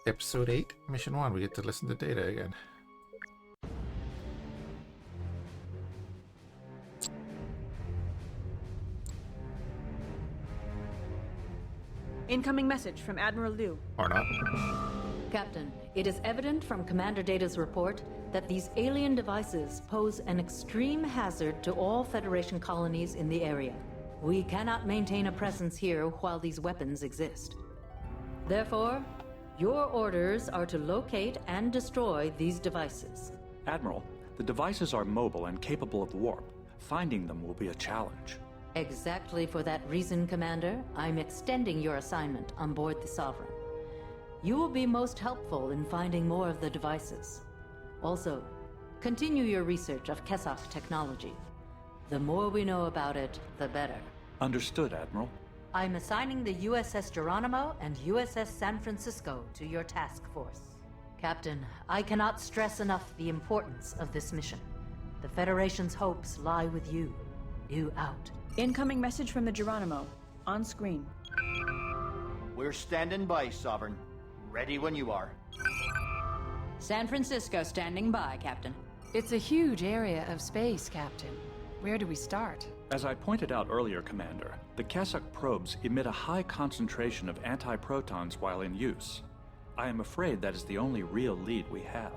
Episode 8, Mission 1. We get to listen to data again. Incoming message from Admiral Liu. Or not. Captain, it is evident from Commander Data's report that these alien devices pose an extreme hazard to all Federation colonies in the area. We cannot maintain a presence here while these weapons exist. Therefore, your orders are to locate and destroy these devices. Admiral, the devices are mobile and capable of warp. Finding them will be a challenge. Exactly for that reason, Commander, I'm extending your assignment on board the Sovereign. You will be most helpful in finding more of the devices. Also, continue your research of Fhiachs technology. The more we know about it, the better. Understood, Admiral. I'm assigning the USS Geronimo and USS San Francisco to your task force. Captain, I cannot stress enough the importance of this mission. The Federation's hopes lie with you. You out. Incoming message from the Geronimo. On screen. We're standing by, Sovereign. Ready when you are. San Francisco standing by, Captain. It's a huge area of space, Captain. Where do we start? As I pointed out earlier, Commander, the Fhiachs probes emit a high concentration of antiprotons while in use. I am afraid that is the only real lead we have.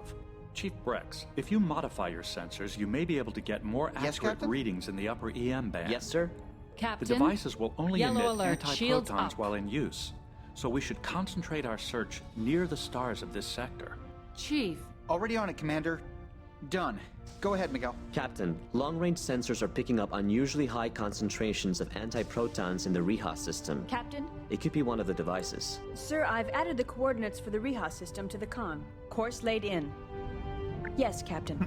Chief Brex, if you modify your sensors, you may be able to get more accurate readings in the upper EM band. Yes, sir. Captain, The devices will only Yellow emit alert, shields antiprotons up. while in use, so we should concentrate our search near the stars of this sector. Chief, Already on it, Commander. Done. Go ahead, Miguel. Captain, long-range sensors are picking up unusually high concentrations of antiprotons in the Fhiachs system. Captain? It could be one of the devices. Sir, I've added the coordinates for the Fhiachs system to the con. Course laid in. Yes, Captain.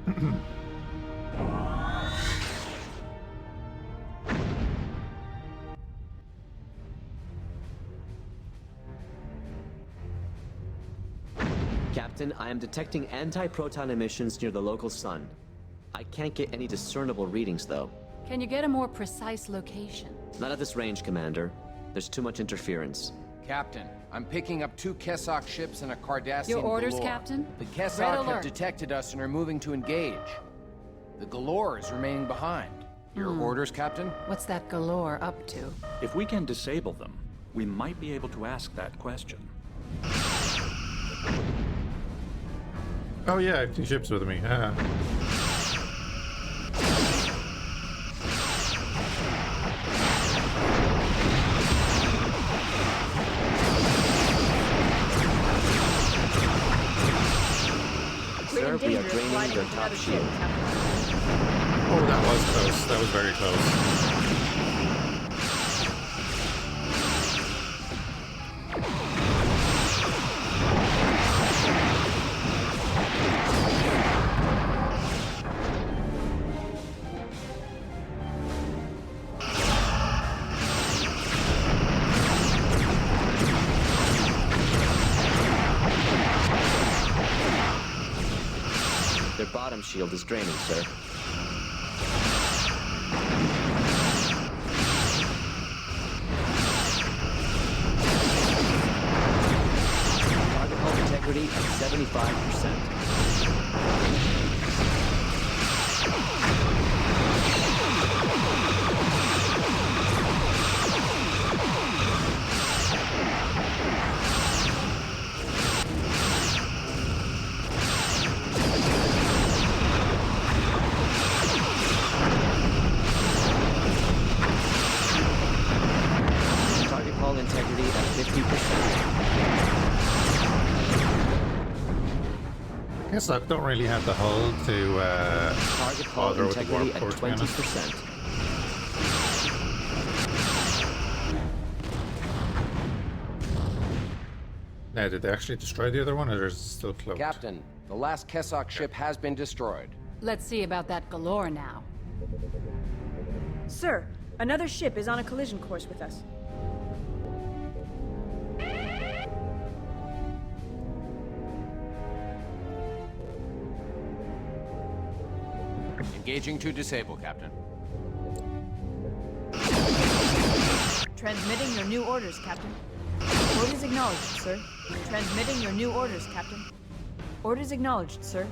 Captain, I am detecting antiproton emissions near the local sun. I can't get any discernible readings, though. can you get a more precise location? Not at this range, Commander. There's too much interference. Captain, I'm picking up 2 Fhiachs ships and a Cardassian Your orders, Galore. Captain? The Red Fhiachs have alert. detected us and are moving to engage. The Galore is remaining behind. Your orders, Captain? What's that Galore up to? If we can disable them, we might be able to ask that question. Oh yeah, I have 2 ships with me. Sir, we are draining their top shield. Oh, that was close. That was very close. Their bottom shield is draining, sir. Target hull integrity at 75%. Target hull integrity at 50%. I guess I don't really have the hull to Target hull bother with the integrity warp at core, to be honest. 20%. Now, did they actually destroy the other one, or is it still cloaked? Captain, the last Fhiachs ship has been destroyed. Let's see about that Galore now. Sir, another ship is on a collision course with us. Engaging to disable, Captain. Transmitting your new orders, Captain. Orders acknowledged, sir. Transmitting your new orders, Captain. Orders acknowledged, sir.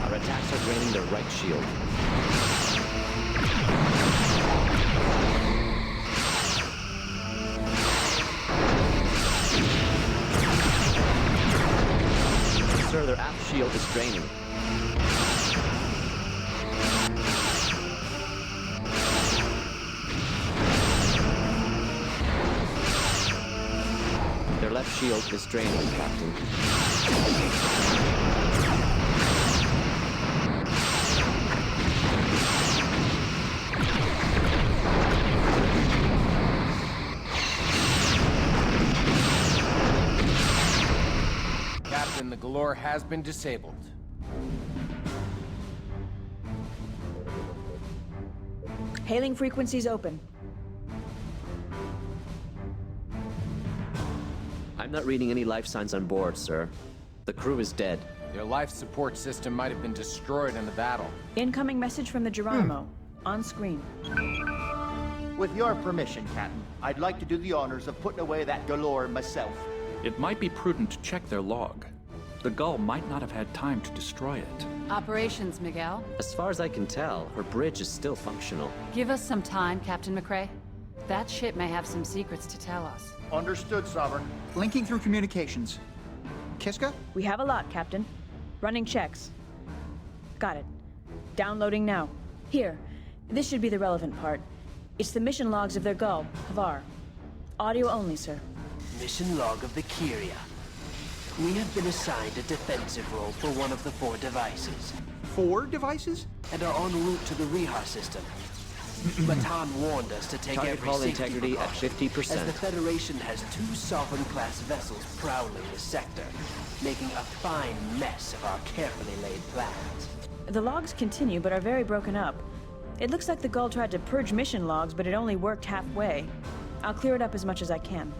Our attacks are draining their right shield. Sir, their aft shield is draining. Their left shield is draining, Captain. Captain, the Galore has been disabled. Hailing frequencies open. I'm not reading any life signs on board, sir. The crew is dead. Their life support system might have been destroyed in the battle. Incoming message from the Geronimo. On screen. With your permission, Captain, I'd like to do the honors of putting away that Galore myself. It might be prudent to check their log. The Gull might not have had time to destroy it. Operations, Miguel. As far as I can tell, her bridge is still functional. Give us some time, Captain McCrae. That ship may have some secrets to tell us. Understood, Sovereign. Linking through communications. Kiska? We have a lot, Captain. Running checks. Got it. Downloading now. Here. This should be the relevant part. It's the mission logs of their Gull, Havar. Audio only, sir. Mission log of the Kyria. We have been assigned a defensive role for one of the 4 devices. 4 devices? And are en route to the Reha system. Matan warned us to take Target every hull safety integrity at precaution, 50%. as the Federation has 2 Sovereign-class vessels prowling the sector, making a fine mess of our carefully laid plans. The logs continue, but are very broken up. It looks like the Gull tried to purge mission logs, but it only worked halfway. I'll clear it up as much as I can.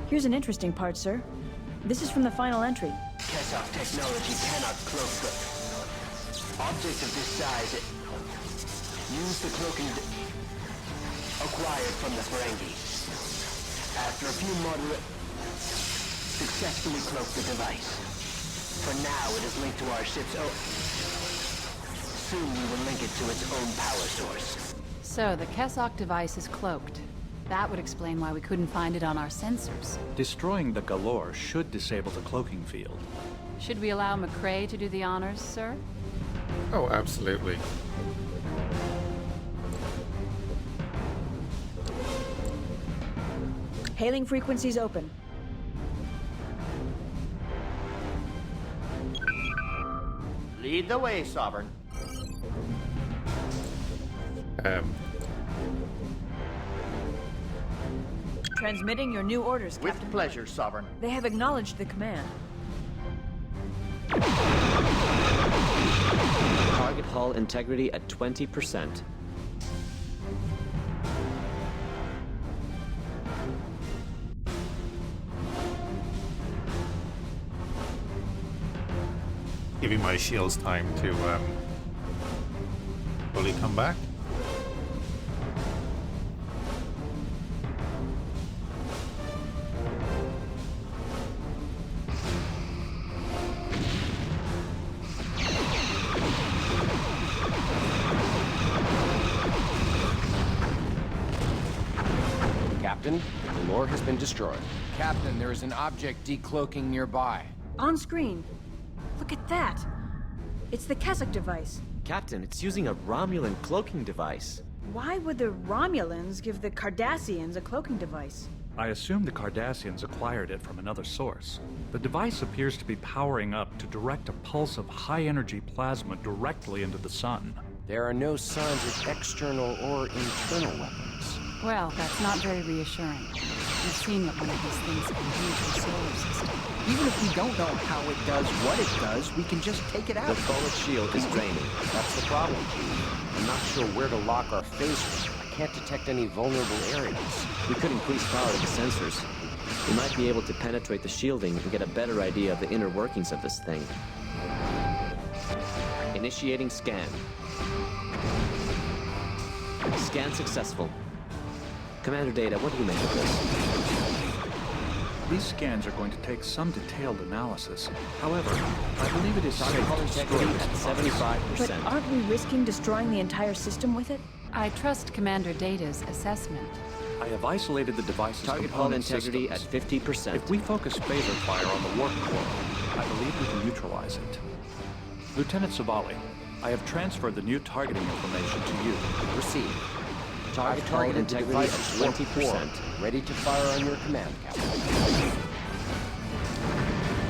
Here's an interesting part, sir. This is from the final entry. Kessock technology cannot cloak them. Objects of this size, use the cloaking acquired from the Ferengi. After a few moderate, successfully cloak the device. For now, it is linked to our ship's soon we will link it to its own power source. So, the Kessock device is cloaked. That would explain why we couldn't find it on our sensors. Destroying the Galore should disable the cloaking field. Should we allow McCrae to do the honors, sir? Oh, absolutely. Hailing frequencies open. Lead the way, Sovereign. Transmitting your new orders, With Captain. pleasure, Sovereign. They have acknowledged the command. Target hull integrity at 20%. Giving my shields time to fully come back. Captain, the Galore has been destroyed. Captain, there is an object decloaking nearby. On screen. Look at that. It's the Kessock device. Captain, it's using a Romulan cloaking device. Why would the Romulans give the Cardassians a cloaking device? I assume the Cardassians acquired it from another source. The device appears to be powering up to direct a pulse of high-energy plasma directly into the sun. There are no signs of external or internal weapons. Well, that's not very reassuring. We've seen what one of these things can do to the solar system. Even if we don't know how it does what it does, we can just take it out. The forward shield is draining. That's the problem, Chief. I'm not sure where to lock our phasers. I can't detect any vulnerable areas. We could increase power to the sensors. We might be able to penetrate the shielding and get a better idea of the inner workings of this thing. Initiating scan. Scan successful. Commander Data, what do you make of this? These scans are going to take some detailed analysis. However, I believe it is safe Target to integrity destroy at this 75%. But aren't we risking destroying the entire system with it? I trust Commander Data's assessment. I have isolated the device's Target hull component integrity systems. at 50%. If we focus phaser fire on the warp core, I believe we can neutralize it. Lieutenant Savali, I have transferred the new targeting information to you. Received. Target I've hull targeted the integrity device at at 20%. Ready to fire on your command, Captain.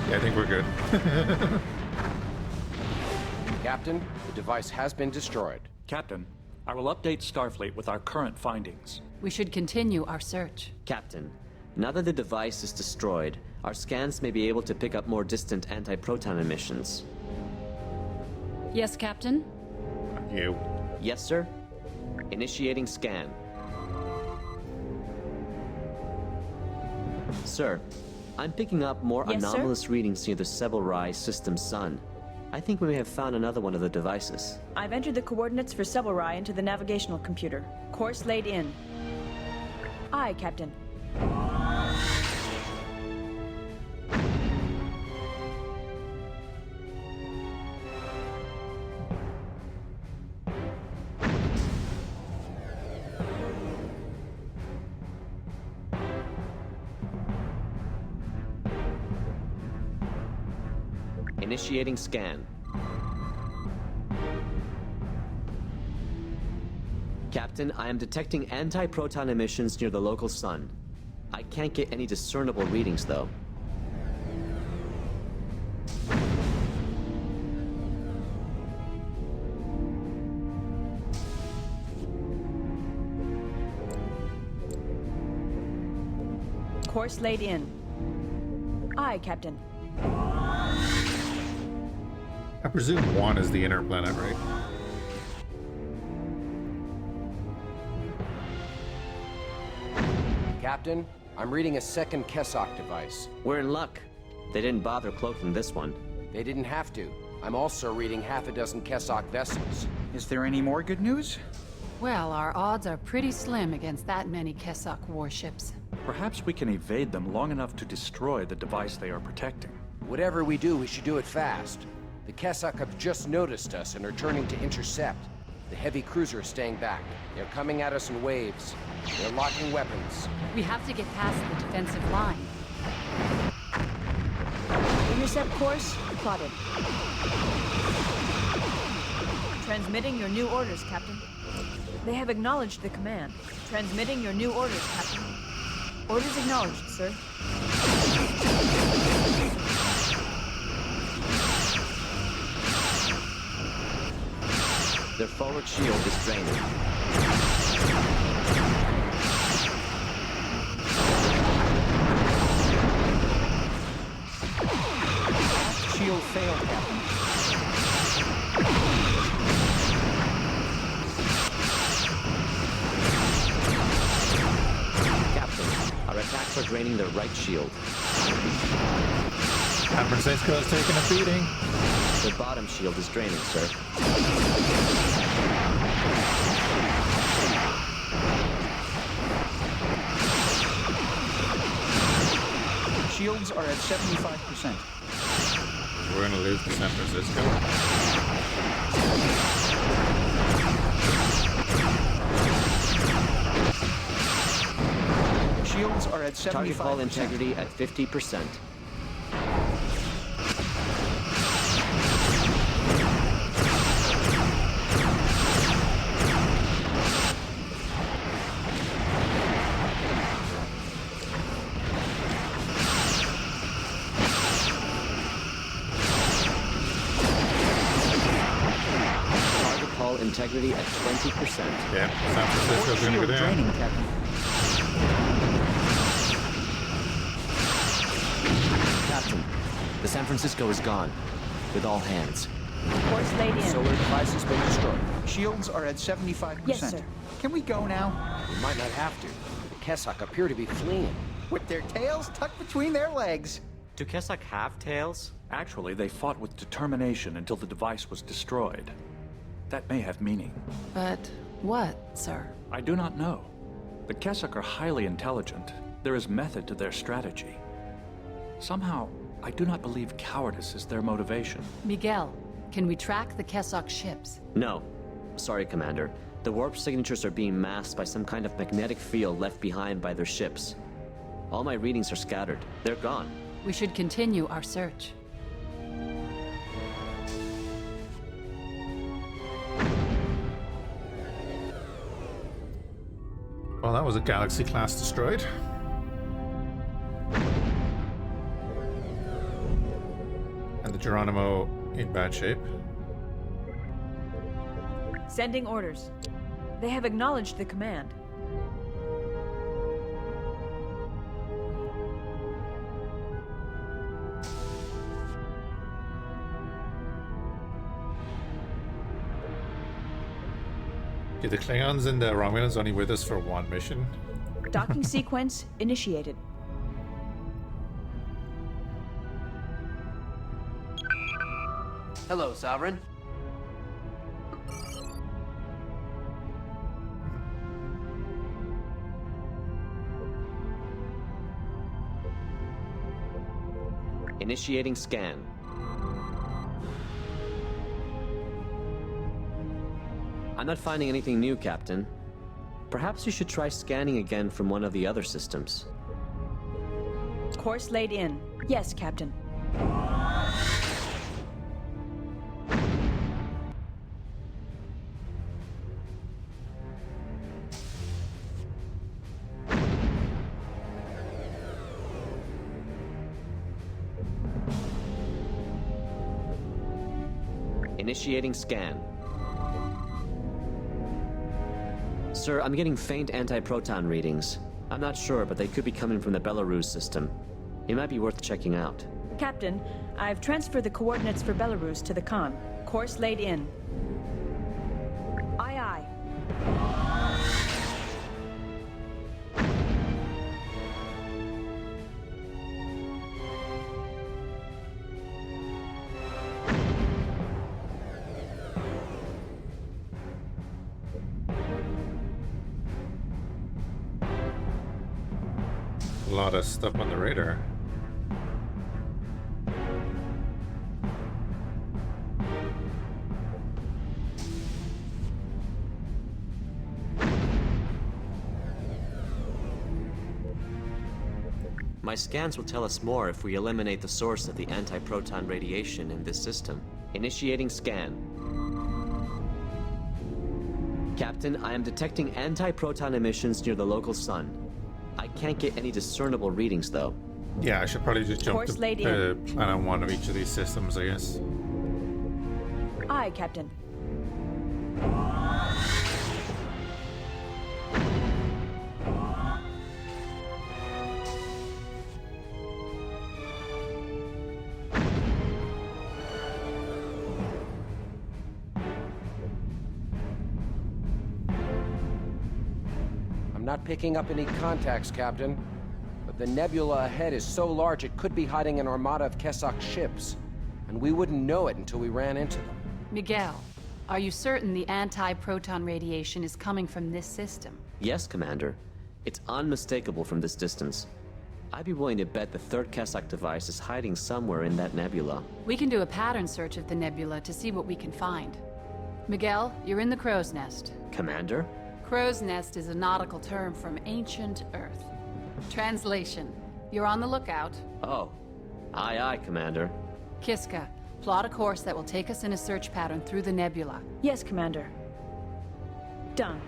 Yeah, I think we're good. Captain, the device has been destroyed. Captain, I will update Starfleet with our current findings. We should continue our search. Captain, now that the device is destroyed, our scans may be able to pick up more distant anti-proton emissions. Yes, Captain? You. Yes, sir? Initiating scan. Sir, I'm picking up more Yes, sir? anomalous readings near the Sebelrai system sun. I think we may have found another one of the devices. I've entered the coordinates for Sebelrai into the navigational computer. Course laid in. Aye, Captain. Initiating scan. Captain, I am detecting anti-proton emissions near the local sun. I can't get any discernible readings, though. Course laid in. Aye, Captain. I presume 1 is the inner planet, right? Captain, I'm reading a second Kessock device. We're in luck. They didn't bother cloaking this one. They didn't have to. I'm also reading half a dozen Kessock vessels. Is there any more good news? Well, our odds are pretty slim against that many Kessock warships. Perhaps we can evade them long enough to destroy the device they are protecting. Whatever we do, we should do it fast. The Kessock have just noticed us and are turning to intercept. The heavy cruiser is staying back. They're coming at us in waves. They're locking weapons. We have to get past the defensive line. Intercept course plotted. Transmitting your new orders, Captain. They have acknowledged the command. Transmitting your new orders, Captain. Orders acknowledged, sir. Their forward shield is draining. Shield failed, Captain. Captain, our attacks are draining their right shield. San Francisco is taking a beating. Their bottom shield is draining, sir. Shields are at 75%. We're gonna lose to San Francisco. Shields are at 75%. Target hull integrity at 50%. Integrity at 20%. Yeah, San Francisco's gonna go down. Draining, Captain. Captain, San Francisco is gone. With all hands. Course laid in. Solar device has been destroyed. Shields are at 75%. Yes, sir. Can we go now? We might not have to. The Kessock appear to be fleeing. With their tails tucked between their legs. Do Kessock have tails? Actually, they fought with determination until the device was destroyed. That may have meaning. But what, sir? I do not know. The Kessock are highly intelligent. There is method to their strategy. Somehow, I do not believe cowardice is their motivation. Miguel, can we track the Kessock ships? No. Sorry, Commander. The warp signatures are being masked by some kind of magnetic field left behind by their ships. All my readings are scattered. They're gone. We should continue our search. Well, that was a Galaxy class destroyed. And the Geronimo in bad shape. Sending orders. They have acknowledged the command. Okay, the Klingons and the Romulans only with us for one mission. Docking sequence initiated. Hello, Sovereign. Initiating scan. I'm not finding anything new, Captain. Perhaps you should try scanning again from one of the other systems. Course laid in. Yes, Captain. Initiating scan. Sir, I'm getting faint anti-proton readings. I'm not sure, but they could be coming from the Belarus system. It might be worth checking out. Captain, I've transferred the coordinates for Belarus to the Khan. Course laid in. Aye, aye. A lot of stuff on the radar. My scans will tell us more if we eliminate the source of the anti-proton radiation in this system. Initiating scan. Captain, I am detecting anti-proton emissions near the local sun. I can't get any discernible readings, though. Yeah, I should probably just jump Course to laid in. plan on one of each of these systems, I guess. Aye, Captain. I'm not picking up any contacts, Captain. But the nebula ahead is so large it could be hiding an armada of Kessock ships. And we wouldn't know it until we ran into them. Miguel, are you certain the anti-proton radiation is coming from this system? Yes, Commander. It's unmistakable from this distance. I'd be willing to bet the third Kessock device is hiding somewhere in that nebula. We can do a pattern search of the nebula to see what we can find. Miguel, you're in the crow's nest. Commander? Crow's nest is a nautical term from ancient Earth. Translation: you're on the lookout. Oh. Aye, aye, Commander. Kiska, plot a course that will take us in a search pattern through the nebula. Yes, Commander. Done.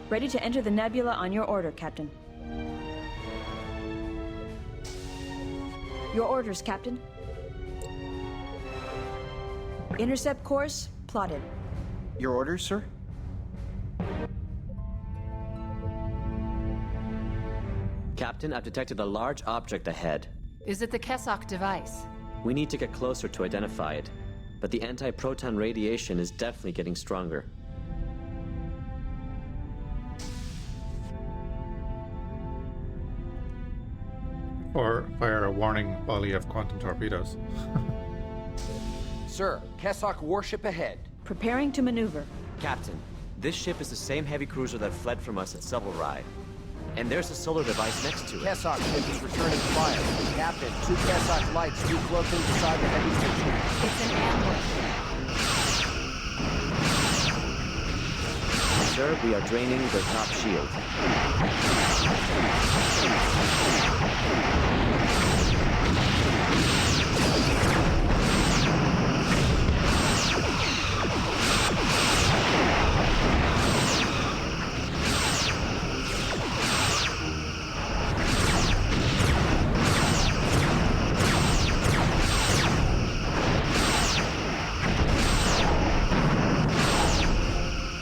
Ready to enter the nebula on your order, Captain. Your orders, Captain. Intercept course plotted. Your orders, sir? Captain, I've detected a large object ahead. Is it the Kessock device? We need to get closer to identify it, but the anti-proton radiation is definitely getting stronger. Or fire a warning volley of quantum torpedoes. Sir, Kessock warship ahead. Preparing to maneuver. Captain, this ship is the same heavy cruiser that fled from us at Subalrai. And there's a solar device next to it. Kessock ship is returning fire. Captain, 2 Kessock lights decloaking beside the heavy cruiser. It's an ambush. Sir, we are draining their top shield.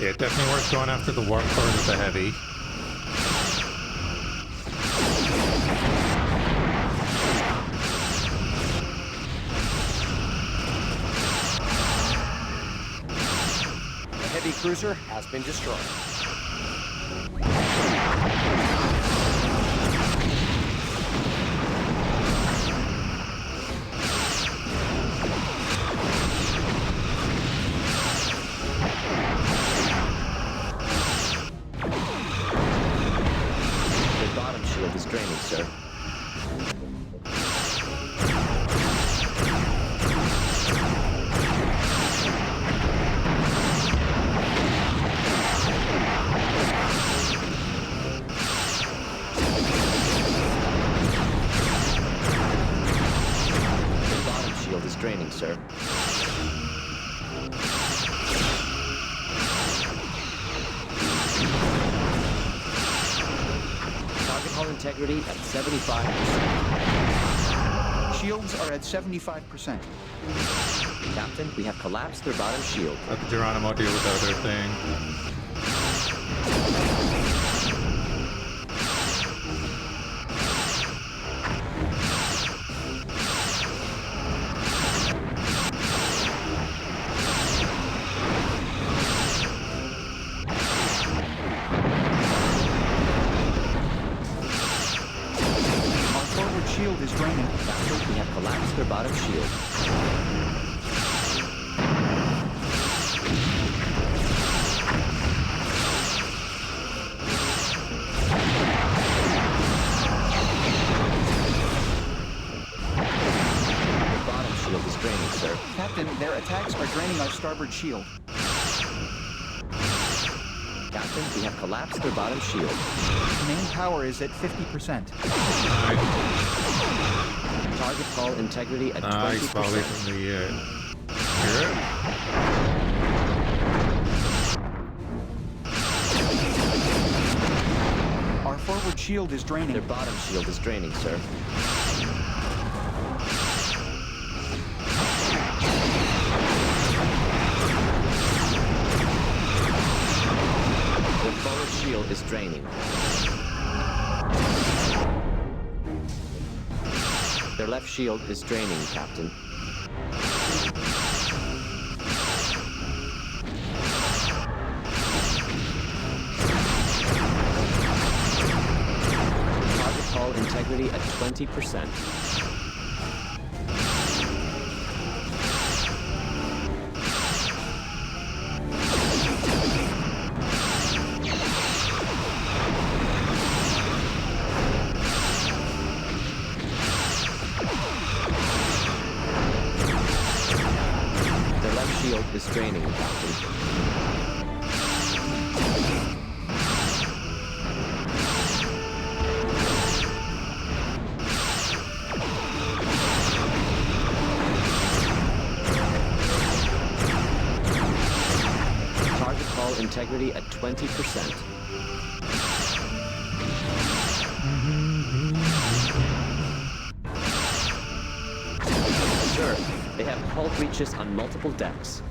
Yeah, definitely worth going after the warp core with the heavy. The heavy cruiser has been destroyed. Is draining, sir. The bottom shield is draining, sir. Integrity at 75%. Shields are at 75%. Captain, we have collapsed their bottom shield. Let the Geronimo deal with the other thing. Shield is draining. Captain, we have collapsed their bottom shield. The bottom shield is draining, sir. Captain, their attacks are draining our starboard shield. Captain, we have collapsed their bottom shield. Main power is at 50%. Target hull integrity at 20%. Nice volley from the hear it? Our forward shield is draining. Their bottom shield is draining, sir. Their forward shield is draining. Their left shield is draining, Captain. Target hull integrity at 20%. Is draining, Captain. Target hull integrity at 20%. Sir, they have hull breaches on multiple decks.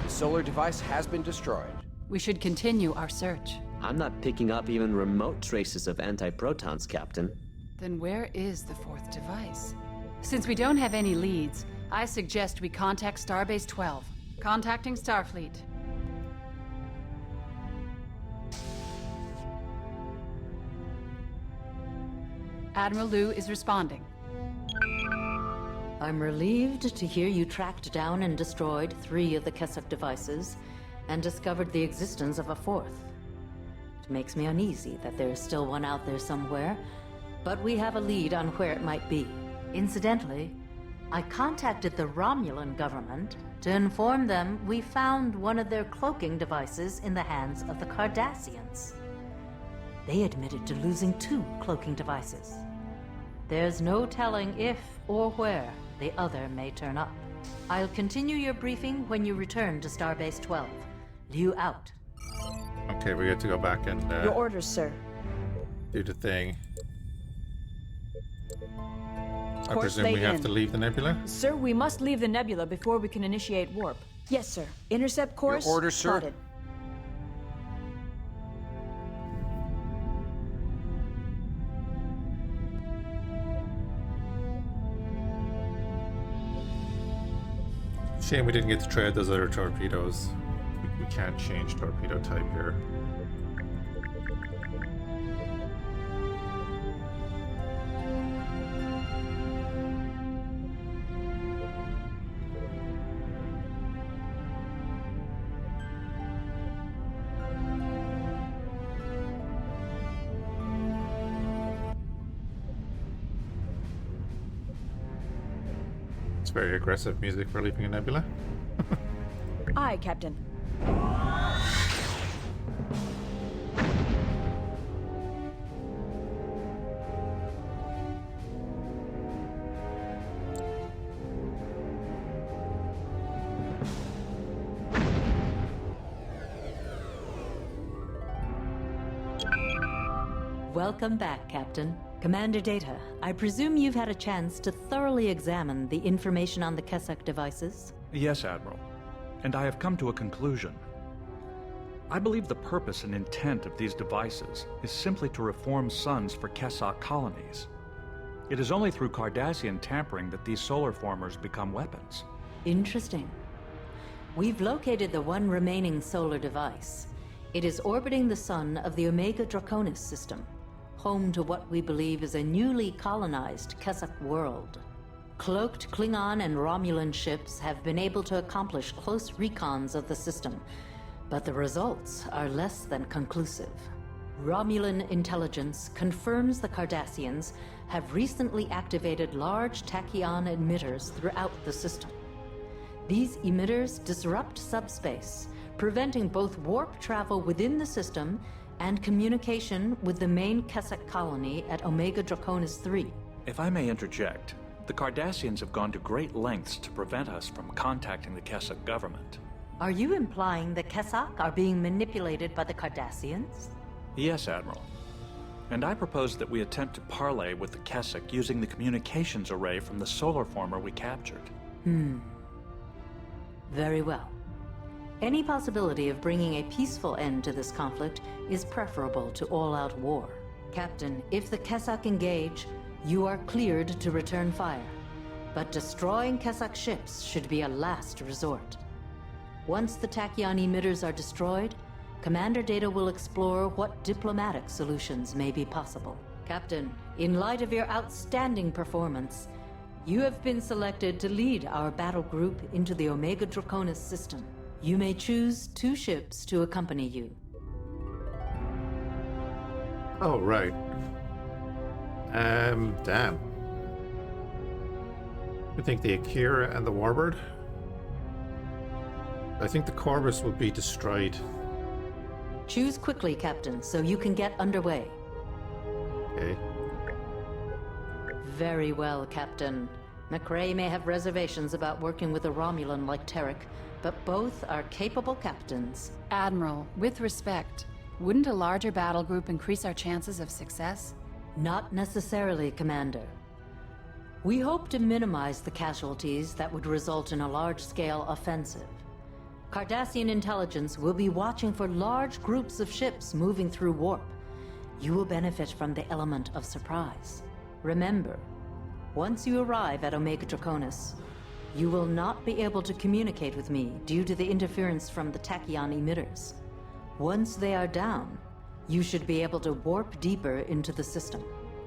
Solar device has been destroyed. We should continue our search. I'm not picking up even remote traces of anti-protons, Captain. Then where is the fourth device? Since we don't have any leads, I suggest we contact Starbase 12. Contacting Starfleet. Admiral Liu is responding. I'm relieved to hear you tracked down and destroyed 3 of the Keswick devices and discovered the existence of a 4th. It makes me uneasy that there's still one out there somewhere, but we have a lead on where it might be. Incidentally, I contacted the Romulan government to inform them we found one of their cloaking devices in the hands of the Cardassians. They admitted to losing 2 cloaking devices. There's no telling if or where the other may turn up. I'll continue your briefing when you return to Starbase 12. Liu out. Okay, we get to go back and Your orders, sir. do the thing. I Course presume we laid have in. to leave the nebula? Sir, we must leave the nebula before we can initiate warp. Yes, sir. Intercept course. Your orders, sir? Plotted. Shame we didn't get to try those other torpedoes. We can't change torpedo type here. It's very aggressive music for leaving a nebula. Aye, Captain. Welcome back, Captain. Commander Data, I presume you've had a chance to thoroughly examine the information on the Keswick devices? Yes, Admiral. And I have come to a conclusion. I believe the purpose and intent of these devices is simply to reform suns for Keswick colonies. It is only through Cardassian tampering that these solar formers become weapons. Interesting. We've located the one remaining solar device. It is orbiting the sun of the Omega Draconis system, home to what we believe is a newly colonized Keswick world. Cloaked Klingon and Romulan ships have been able to accomplish close recons of the system, but the results are less than conclusive. Romulan intelligence confirms the Cardassians have recently activated large tachyon emitters throughout the system. These emitters disrupt subspace, preventing both warp travel within the system and communication with the main Keswick colony at Omega Draconis 3. If I may interject, the Cardassians have gone to great lengths to prevent us from contacting the Keswick government. Are you implying the Keswick are being manipulated by the Cardassians? Yes, Admiral. And I propose that we attempt to parley with the Keswick using the communications array from the solar former we captured. Very well. Any possibility of bringing a peaceful end to this conflict is preferable to all-out war. Captain, if the Keswick engage, you are cleared to return fire. But destroying Keswick ships should be a last resort. Once the tachyon emitters are destroyed, Commander Data will explore what diplomatic solutions may be possible. Captain, in light of your outstanding performance, you have been selected to lead our battle group into the Omega Draconis system. You may choose 2 ships to accompany you. Oh, right. Damn. I think the Akira and the Warbird. I think the Corvus will be destroyed. Choose quickly, Captain, so you can get underway. Okay. Very well, Captain. McRae may have reservations about working with a Romulan like Tarek, but both are capable captains. Admiral, with respect, wouldn't a larger battle group increase our chances of success? Not necessarily, Commander. We hope to minimize the casualties that would result in a large-scale offensive. Cardassian intelligence will be watching for large groups of ships moving through warp. You will benefit from the element of surprise. Remember, once you arrive at Omega Draconis, you will not be able to communicate with me due to the interference from the tachyon emitters. Once they are down, you should be able to warp deeper into the system.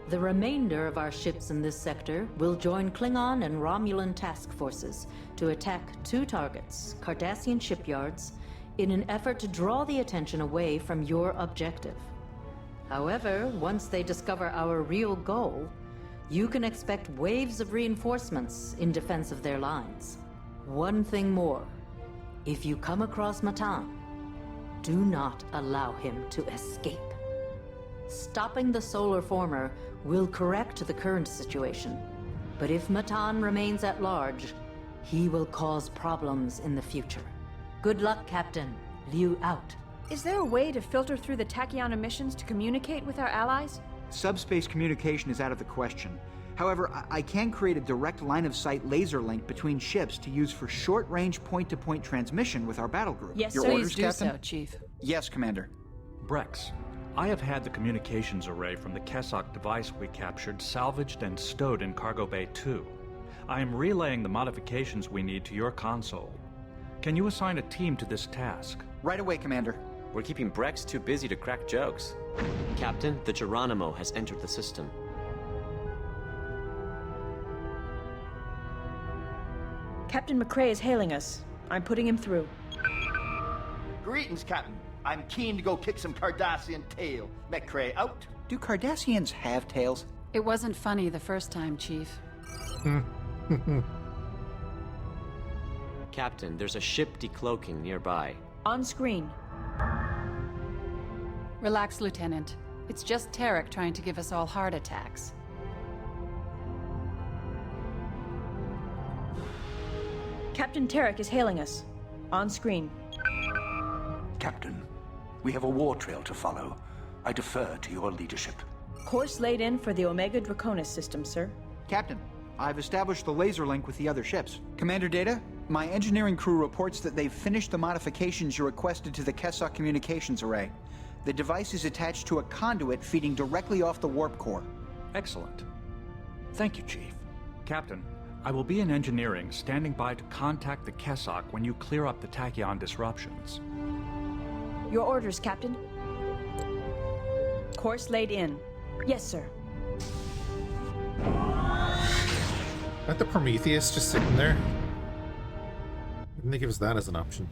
The remainder of our ships in this sector will join Klingon and Romulan task forces to attack 2 targets, Cardassian shipyards, in an effort to draw the attention away from your objective. However, once they discover our real goal, you can expect waves of reinforcements in defense of their lines. One thing more. If you come across Matan, do not allow him to escape. Stopping the solar former will correct the current situation, but if Matan remains at large, he will cause problems in the future. Good luck, Captain. Liu out. Is there a way to filter through the tachyon emissions to communicate with our allies? Subspace communication is out of the question. However, I can create a direct line-of-sight laser link between ships to use for short-range point-to-point transmission with our battle group. Yes, Your sir. orders, Please do Captain? so, Chief. Yes, Commander. Brex, I have had the communications array from the Kessock device we captured salvaged and stowed in Cargo Bay 2. I am relaying the modifications we need to your console. Can you assign a team to this task? Right away, Commander. We're keeping Brex too busy to crack jokes. Captain, the Geronimo has entered the system. Captain McCrae is hailing us. I'm putting him through. Greetings, Captain. I'm keen to go kick some Cardassian tail. McCrae out. Do Cardassians have tails? It wasn't funny the first time, Chief. Captain, there's a ship decloaking nearby. On screen. Relax, Lieutenant. It's just Tarek trying to give us all heart attacks. Captain Tarek is hailing us. On screen. Captain, we have a war trail to follow. I defer to your leadership. Course laid in for the Omega Draconis system, sir. Captain, I've established the laser link with the other ships. Commander Data, my engineering crew reports that they've finished the modifications you requested to the Kessock communications array. The device is attached to a conduit feeding directly off the warp core. Excellent. Thank you, Chief. Captain, I will be in engineering, standing by to contact the Kessock when you clear up the tachyon disruptions. Your orders, Captain. Course laid in. Yes, sir. Aren't the Prometheus just sitting there? Didn't they give us that as an option?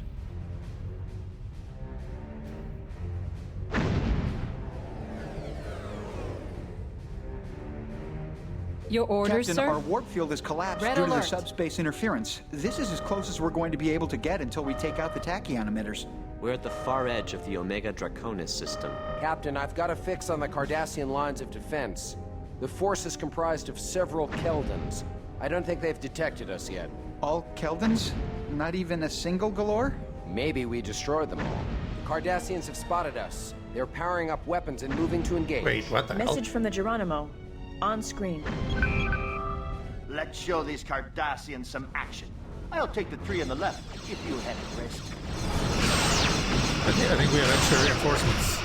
Your orders, Captain, sir? our warp field has collapsed Red due to alert. the subspace interference. This is as close as we're going to be able to get until we take out the tachyon emitters. We're at the far edge of the Omega Draconis system. Captain, I've got a fix on the Cardassian lines of defense. The force is comprised of several Keldons. I don't think they've detected us yet. All Keldons? Not even a single Galore? Maybe we destroyed them all. The Cardassians have spotted us. They're powering up weapons and moving to engage. Wait, what the hell? Message from the Geronimo. On screen. Let's show these Cardassians some action. I'll take the 3 on the left if you head it rest. I think we have extra reinforcements.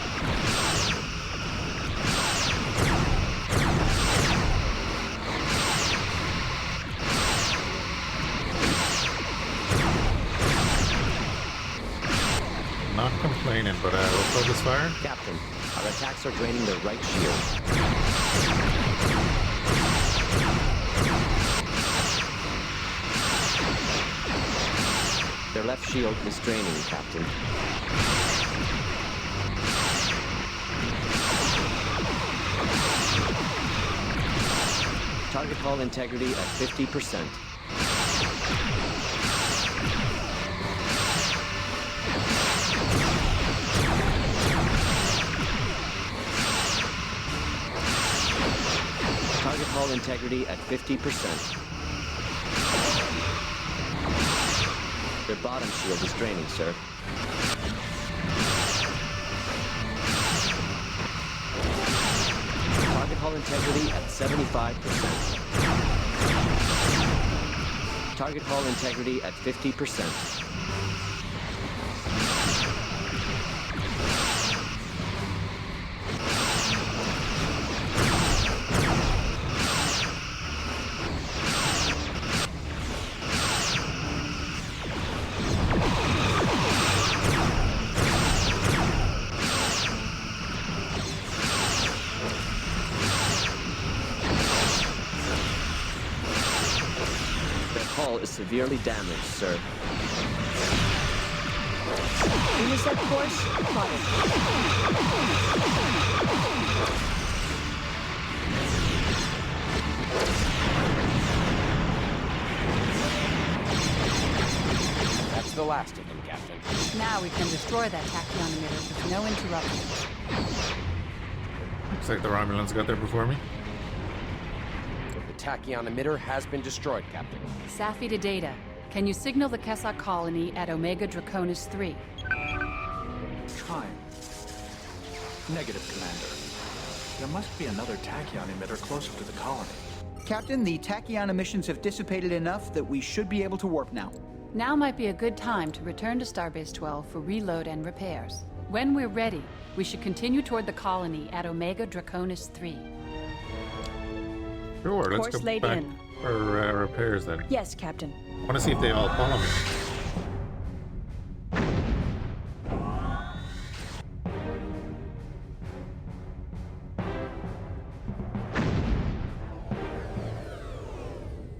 Not complaining, but we'll focus fire. Captain, our attacks are draining their right shield. Their left shield is draining, Captain. Target hull integrity at 50%. Target hull integrity at 50%. Their bottom shield is draining, sir. Target hull integrity at 75%. Target hull integrity at 50%. hull is severely damaged, sir. Intercept course plotted. That's the last of them, Captain. Now we can destroy that tachyon emitter with no interruptions. Looks like the Romulans got there before me. The tachyon emitter has been destroyed, Captain. Safi to Data. Can you signal the Kessock colony at Omega Draconis 3? Trying. Negative, Commander. There must be another tachyon emitter closer to the colony. Captain, the tachyon emissions have dissipated enough that we should be able to warp now. Now might be a good time to return to Starbase 12 for reload and repairs. When we're ready, we should continue toward the colony at Omega Draconis 3. Sure, let's Course go laid back in. for repairs then. Yes, Captain. I want to see if they all follow me.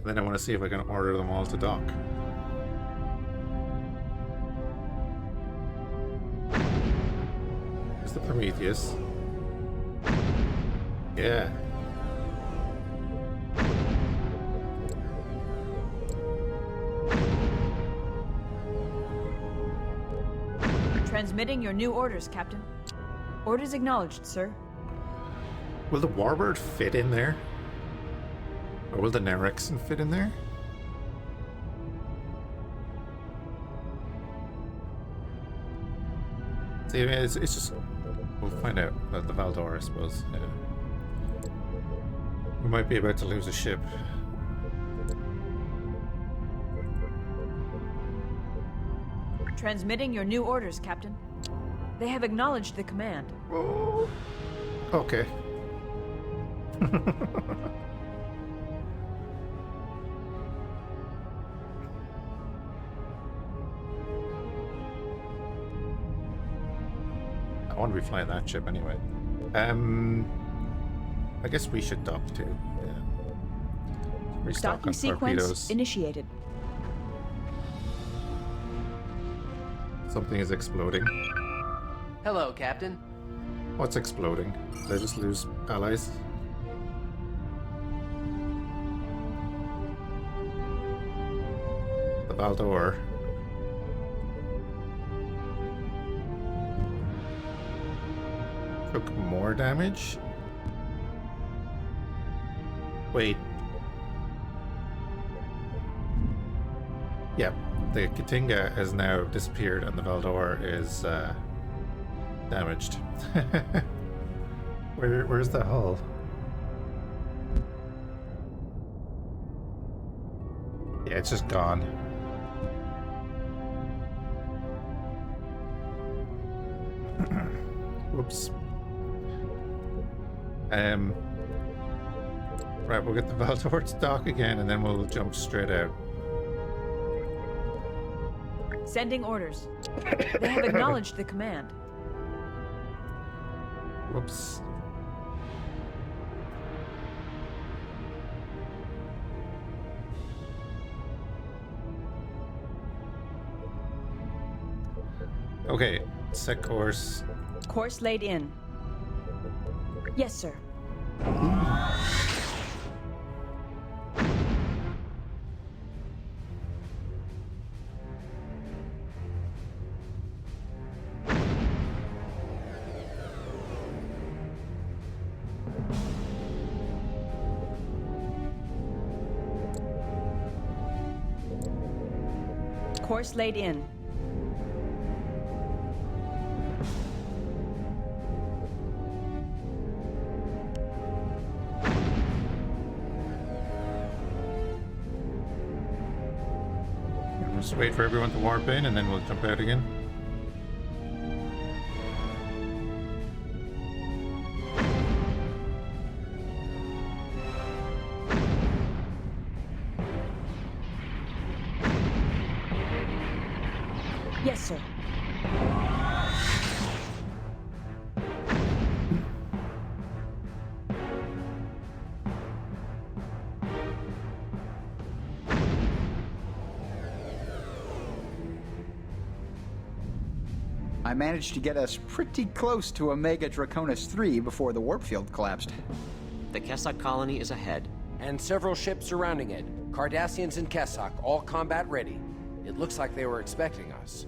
Then I want to see if I can order them all to dock. Here's the Prometheus. Yeah. Transmitting your new orders, Captain. Orders acknowledged, sir. Will the Warbird fit in there? Or will the Nerexon fit in there? See, it's just... We'll find out about the Valdor, I suppose. Yeah. We might be about to lose a ship. Transmitting your new orders, Captain. They have acknowledged the command. Oh. Okay. I want to be flying that ship anyway. I guess we should dock too. Yeah. Restock Docking on sequence torpedoes. initiated. Something is exploding. Hello, Captain. What's exploding? Did I just lose allies? The Valdor. Took more damage? Wait. Yep, the Katinga has now disappeared and the Valdor is damaged. Where's the hull? Yeah, it's just gone. Whoops. Right, we'll get the Valdor to dock again and then we'll jump straight out. Sending orders. They have acknowledged the command. Whoops. Okay, set course. Course laid in. Yes, sir. Course laid in. Just wait for everyone to warp in and then we'll jump out again. Yes, sir. I managed to get us pretty close to Omega Draconis 3 before the warp field collapsed. The Kessock colony is ahead. And several ships surrounding it. Cardassians and Kessock, all combat ready. It looks like they were expecting us.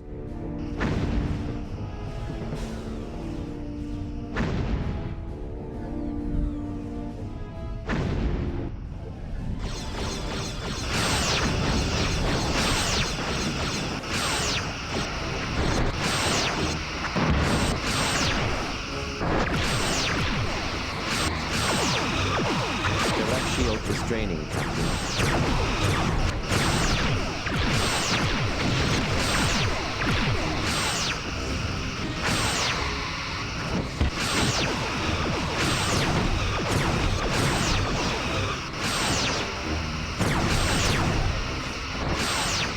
Draining, Captain.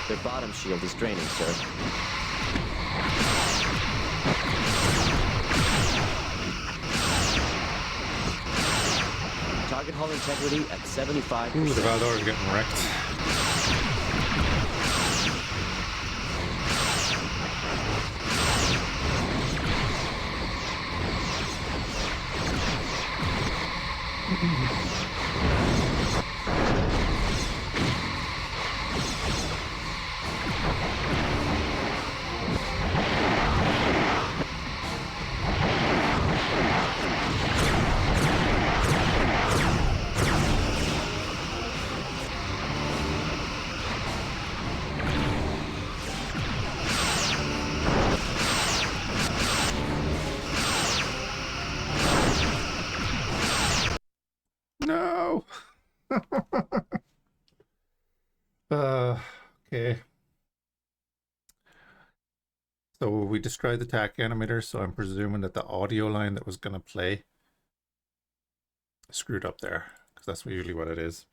Their bottom shield is draining, sir. Target hull integrity at 75%. Ooh, the Valdor is getting wrecked. No. Okay. So we destroyed the TAC animator, so I'm presuming that the audio line that was going to play screwed up there, because that's usually what it is.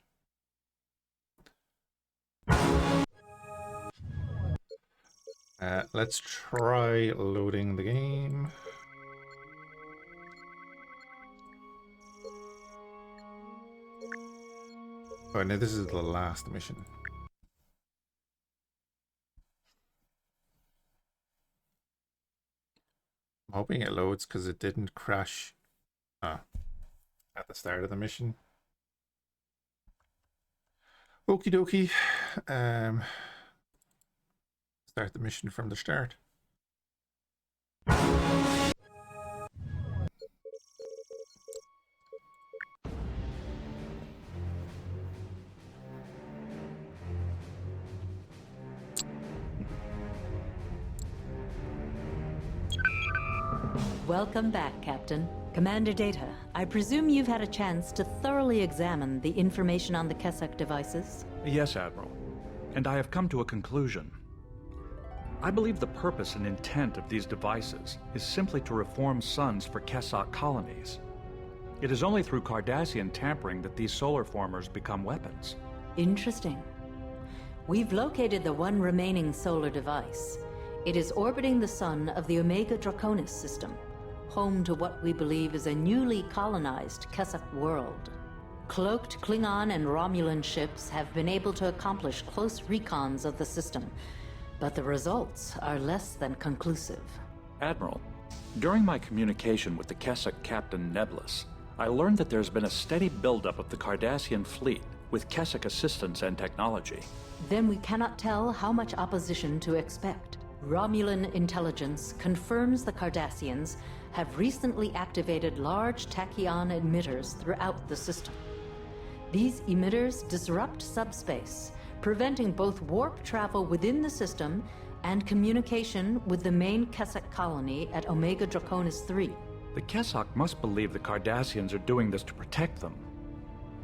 Let's try loading the game. Oh, no, this is the last mission. I'm hoping it loads because it didn't crash at the start of the mission. Okie dokie. Start the mission from the start. Welcome back, Captain. Commander Data, I presume you've had a chance to thoroughly examine the information on the Kessock devices? Yes, Admiral. And I have come to a conclusion. I believe the purpose and intent of these devices is simply to reform suns for Kessock colonies. It is only through Cardassian tampering that these solar formers become weapons. Interesting. We've located the one remaining solar device. It is orbiting the sun of the Omega Draconis system, home to what we believe is a newly colonized Kessock world. Cloaked Klingon and Romulan ships have been able to accomplish close recons of the system, but the results are less than conclusive. Admiral, during my communication with the Kessock Captain Nebulous, I learned that there's been a steady buildup of the Cardassian fleet with Kessock assistance and technology. Then we cannot tell how much opposition to expect. Romulan intelligence confirms the Cardassians have recently activated large tachyon emitters throughout the system. These emitters disrupt subspace, preventing both warp travel within the system and communication with the main Kessock colony at Omega Draconis 3. The Kessock must believe the Cardassians are doing this to protect them.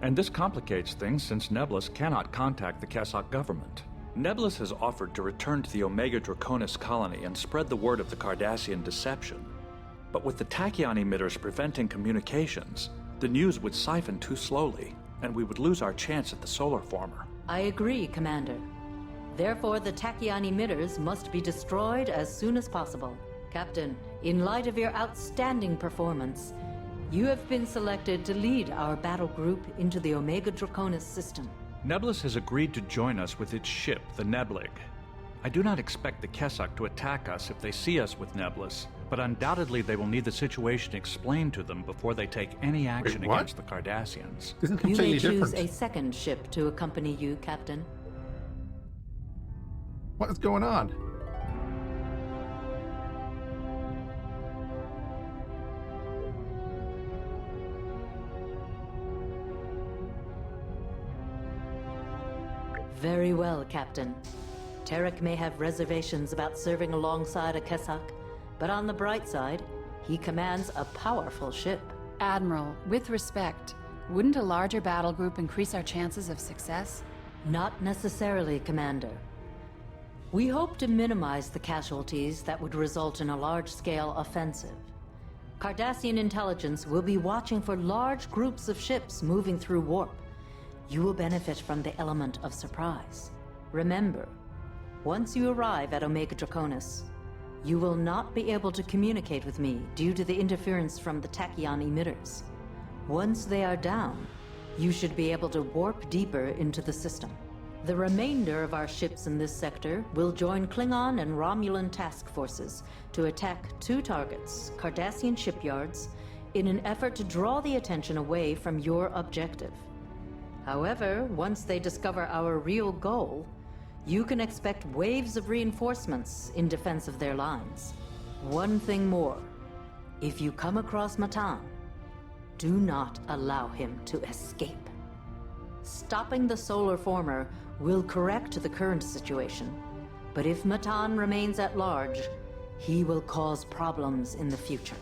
And this complicates things since Nebulous cannot contact the Kessock government. Nebulous has offered to return to the Omega Draconis colony and spread the word of the Cardassian deception. But with the tachyon emitters preventing communications, the news would siphon too slowly, and we would lose our chance at the solar former. I agree, Commander. Therefore, the tachyon emitters must be destroyed as soon as possible. Captain, in light of your outstanding performance, you have been selected to lead our battle group into the Omega Draconis system. Nebulous has agreed to join us with its ship, the Neblig. I do not expect the Kessok to attack us if they see us with Nebulous, but undoubtedly they will need the situation explained to them before they take any action Wait, what? against the Cardassians. Isn't You completely may choose different. a second ship to accompany you, Captain. What is going on? Very well, Captain. Tarek may have reservations about serving alongside a Kessok, but on the bright side, he commands a powerful ship. Admiral, with respect, wouldn't a larger battle group increase our chances of success? Not necessarily, Commander. We hope to minimize the casualties that would result in a large-scale offensive. Cardassian intelligence will be watching for large groups of ships moving through warp. You will benefit from the element of surprise. Remember, once you arrive at Omega Draconis, you will not be able to communicate with me due to the interference from the tachyon emitters. Once they are down, you should be able to warp deeper into the system. The remainder of our ships in this sector will join Klingon and Romulan task forces to attack 2 targets, Cardassian shipyards, in an effort to draw the attention away from your objective. However, once they discover our real goal, you can expect waves of reinforcements in defense of their lines. One thing more. If you come across Matan, do not allow him to escape. Stopping the solar former will correct the current situation, but if Matan remains at large, he will cause problems in the future.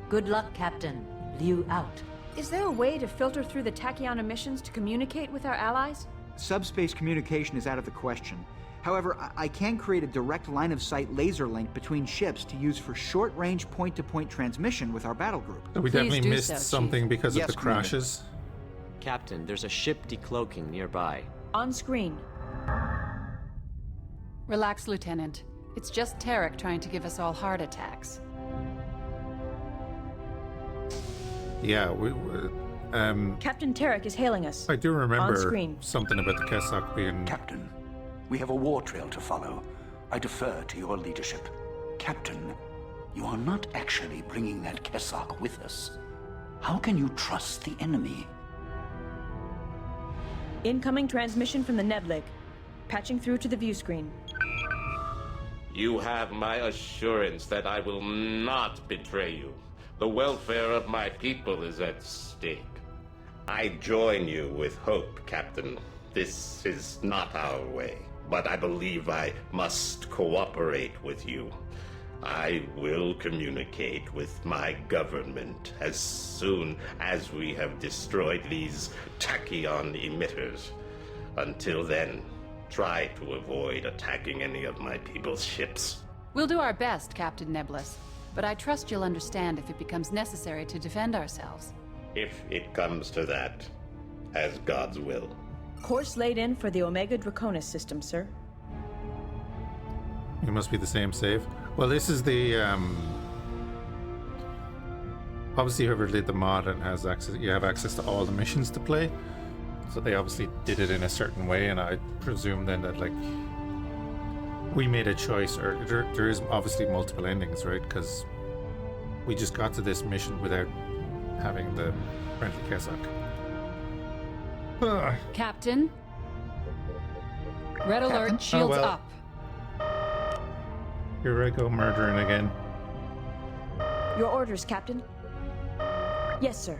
Good luck, Captain. Liu out. Is there a way to filter through the tachyon emissions to communicate with our allies? Subspace communication is out of the question. However, I can create a direct line-of-sight laser link between ships to use for short-range point-to-point transmission with our battle group. So we Please definitely do missed so, Chief. something because Yes, of the Commander. crashes. Captain, there's a ship decloaking nearby. On screen. Relax, Lieutenant. It's just Tarek trying to give us all heart attacks. Yeah, Captain Tarek is hailing us. I do remember On screen. something about the Kessok being... Captain, we have a war trail to follow. I defer to your leadership. Captain, you are not actually bringing that Kessok with us. How can you trust the enemy? Incoming transmission from the Neblig. Patching through to the view screen. You have my assurance that I will not betray you. The welfare of my people is at stake. I join you with hope, Captain. This is not our way, but I believe I must cooperate with you. I will communicate with my government as soon as we have destroyed these tachyon emitters. Until then, try to avoid attacking any of my people's ships. We'll do our best, Captain Nebulous, but I trust you'll understand if it becomes necessary to defend ourselves. If it comes to that, as God's will. Course laid in for the Omega Draconis system, sir. It must be the same save. Well, this is the obviously whoever did the mod and has access, you have access to all the missions to play. So they obviously did it in a certain way, and I presume then that like we made a choice, or there is obviously multiple endings, right? Because we just got to this mission without having the friendly Kessok. Captain? Red alert, shields well. up. Here I go murdering again. Your orders, Captain. Yes, sir.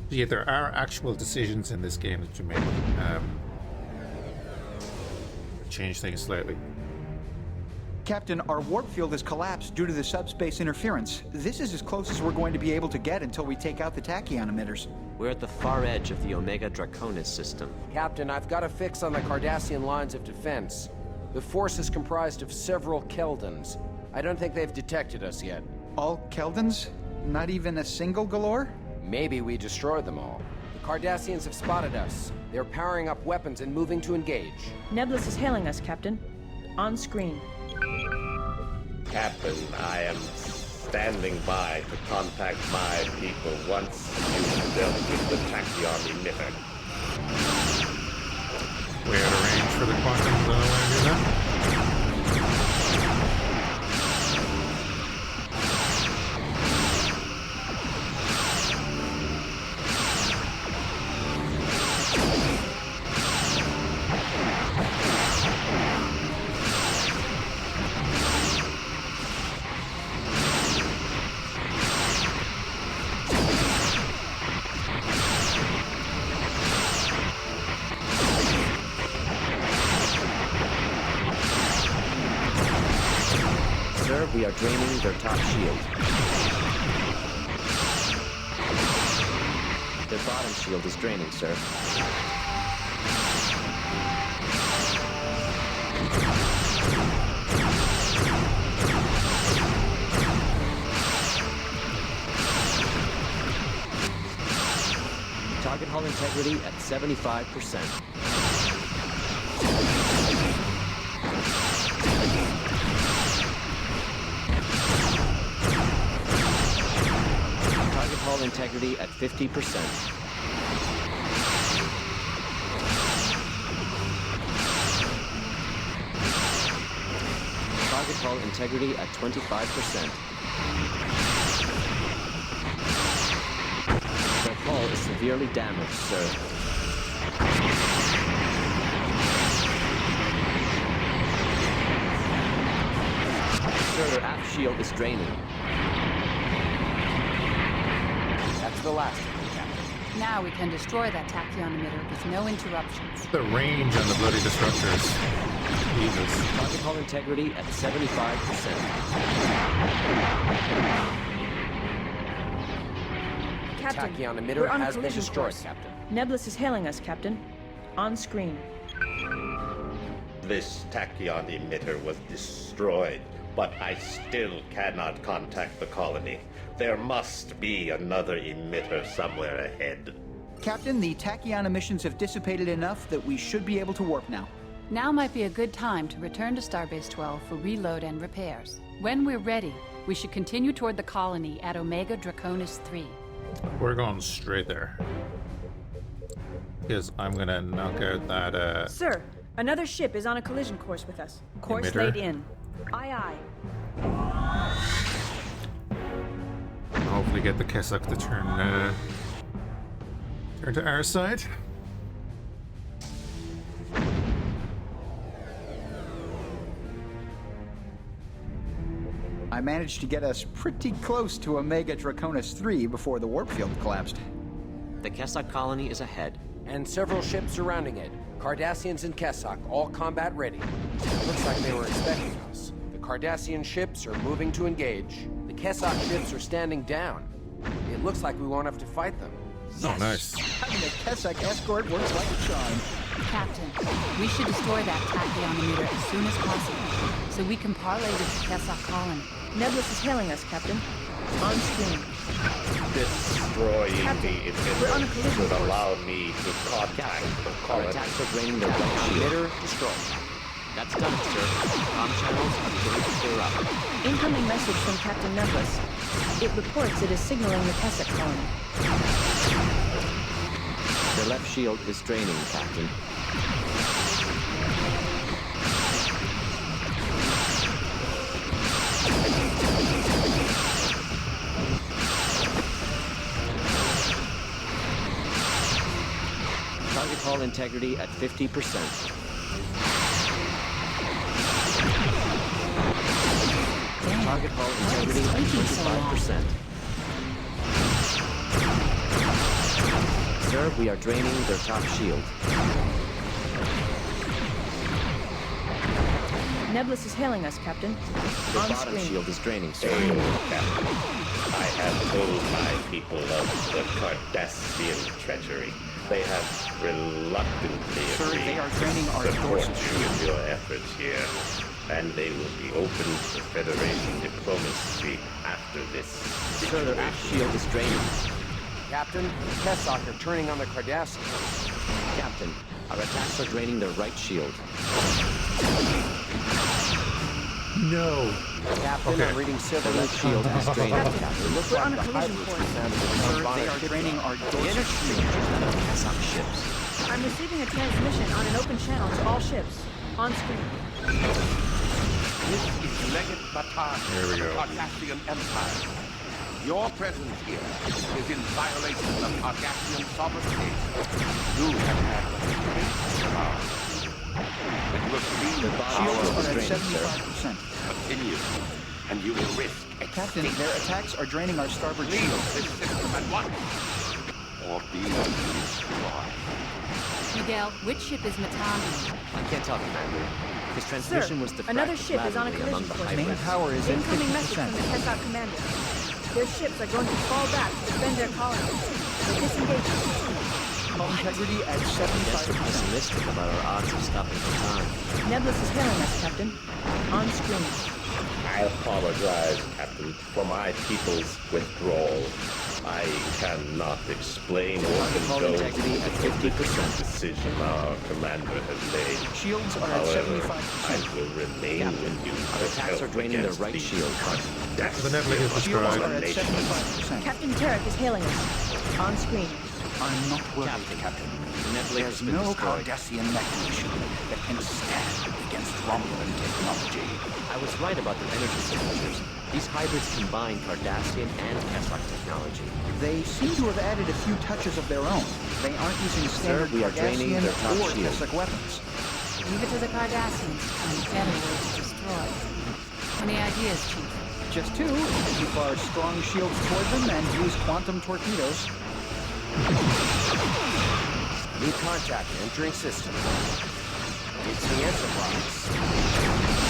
Yeah, there are actual decisions in this game that you make. Change things slightly. Captain, our warp field has collapsed due to the subspace interference. This is as close as we're going to be able to get until we take out the tachyon emitters. We're at the far edge of the Omega Draconis system. Captain, I've got a fix on the Cardassian lines of defense. The force is comprised of several Keldons. I don't think they've detected us yet. All Keldons? Not even a single Galore? Maybe we destroy them all. The Cardassians have spotted us. They're powering up weapons and moving to engage. Nebulous is hailing us, Captain. On screen. Captain, I am standing by to contact my people once you've dealt with the tachyon emitter. We out of range for the quantum, so I want to do that. We are draining their top shield. Their bottom shield is draining, sir. Target hull integrity at 75%. Hull integrity at 50%. Target hull integrity at 25%. Their hull is severely damaged, sir. Sir, their aft shield is draining. The last of them, Captain. Now we can destroy that tachyon emitter with no interruptions. The range on the bloody disruptors. Jesus. Target hull integrity at 75%. Captain, Tachyon emitter we're on a has been collision destroyed, course. Captain. Nebulous is hailing us, Captain. On screen. This tachyon emitter was destroyed, but I still cannot contact the colony. There must be another emitter somewhere ahead. Captain, the tachyon emissions have dissipated enough that we should be able to warp now. Now might be a good time to return to Starbase 12 for reload and repairs. When we're ready, we should continue toward the colony at Omega Draconis 3. We're going straight there. Because I'm gonna knock out that, Sir, another ship is on a collision course with us. Course Emitter? laid in. Aye, aye. hopefully get the Kessock to turn to our side. I managed to get us pretty close to Omega Draconis 3 before the warp field collapsed. The Kessock colony is ahead. And several ships surrounding it. Cardassians and Kessock, all combat ready. Looks like they were expecting us. The Cardassian ships are moving to engage. The Kessock ships are standing down. It looks like we won't have to fight them. Yes. Oh, nice. Having a Kessock escort works like a charm. Captain, we should destroy that tachyon as soon as possible, so we can parlay with the Kessock colony. Nebulous is hailing us, Captain. On screen. Destroying Captain, the we're on a collision emitter would course. allow me to contact the Our colony. attacks are draining their right shield. Emitter destroyed. That's done, sir. Comm channels are beginning to clear up. Incoming message from Captain Nebulous. It reports it is signaling the Kessock colony. Their left shield is draining, Captain. Target hull integrity at 50%. Target hull integrity at 25%. Sir, we are draining their top shield. Nebulous is hailing us, Captain. Their On bottom screen. shield is draining, sir. Captain, I have told my people of the Cardassian treachery. They have reluctantly Sir, agreed they are draining our to support dorsal you in your efforts here, and they will be open to Federation diplomacy after this Sir, their aft shield is draining. Captain, the Kessock are turning on the Cardassians. Captain, our attacks are draining their right shield. No. Captain, Okay. I'm reading Silverwood shield is draining. Captain, It looks we're like on a the collision hybrids course. sounded the Sir, combined they are ship draining our The dorsal energy shield. signatures none of the Kessock ships. I'm receiving a transmission on an open channel to all ships. On screen. This is Legate Matan Here we of the go. Cardassian Empire. Your presence here is in violation of Cardassian sovereignty. You have had great power. It will be The Shields power are of at strength, sir. 75%. continue, and you will risk Captain, their attacks are draining our starboard leave shield. this system at once, or be destroyed. Miguel, which ship is Matan? I can't tell, Commander. His transmission was defracted another ship is on a laterally among collision the course. Main hybrids. power is at Incoming message from the 50%. Kessock commander. Their ships are going to fall back to defend their colony. They're disengaging. Hull integrity at I guess we're 75%. pessimistic about our odds of stopping Matan. Nebulous is hailing us, Captain. On screen. I apologize, Captain, for my people's withdrawal. I cannot explain or Hull condone integrity at the 50%. decision our commander has made. Shields are at However, 75%. I will remain with you. Our attacks are draining their right shield. The nebula is Shields are destroyed. at 75%. Captain Tarek is hailing us. On screen. I'm not worried, Captain. The nebula has There's been no destroyed. Cardassian machination that can stand against Romulan technology. I was right about their energy signatures. These hybrids combine Cardassian and Kessock technology. They seem to have added a few touches of their own. They aren't using standard we are draining Cardassian their top or shield. Kessock weapons. Leave it to the Cardassians to find better ways to destroy. Any ideas, Chief? Just two. Keep our strong shields toward them and use quantum torpedoes. New contact entering system. It's the Enterprise.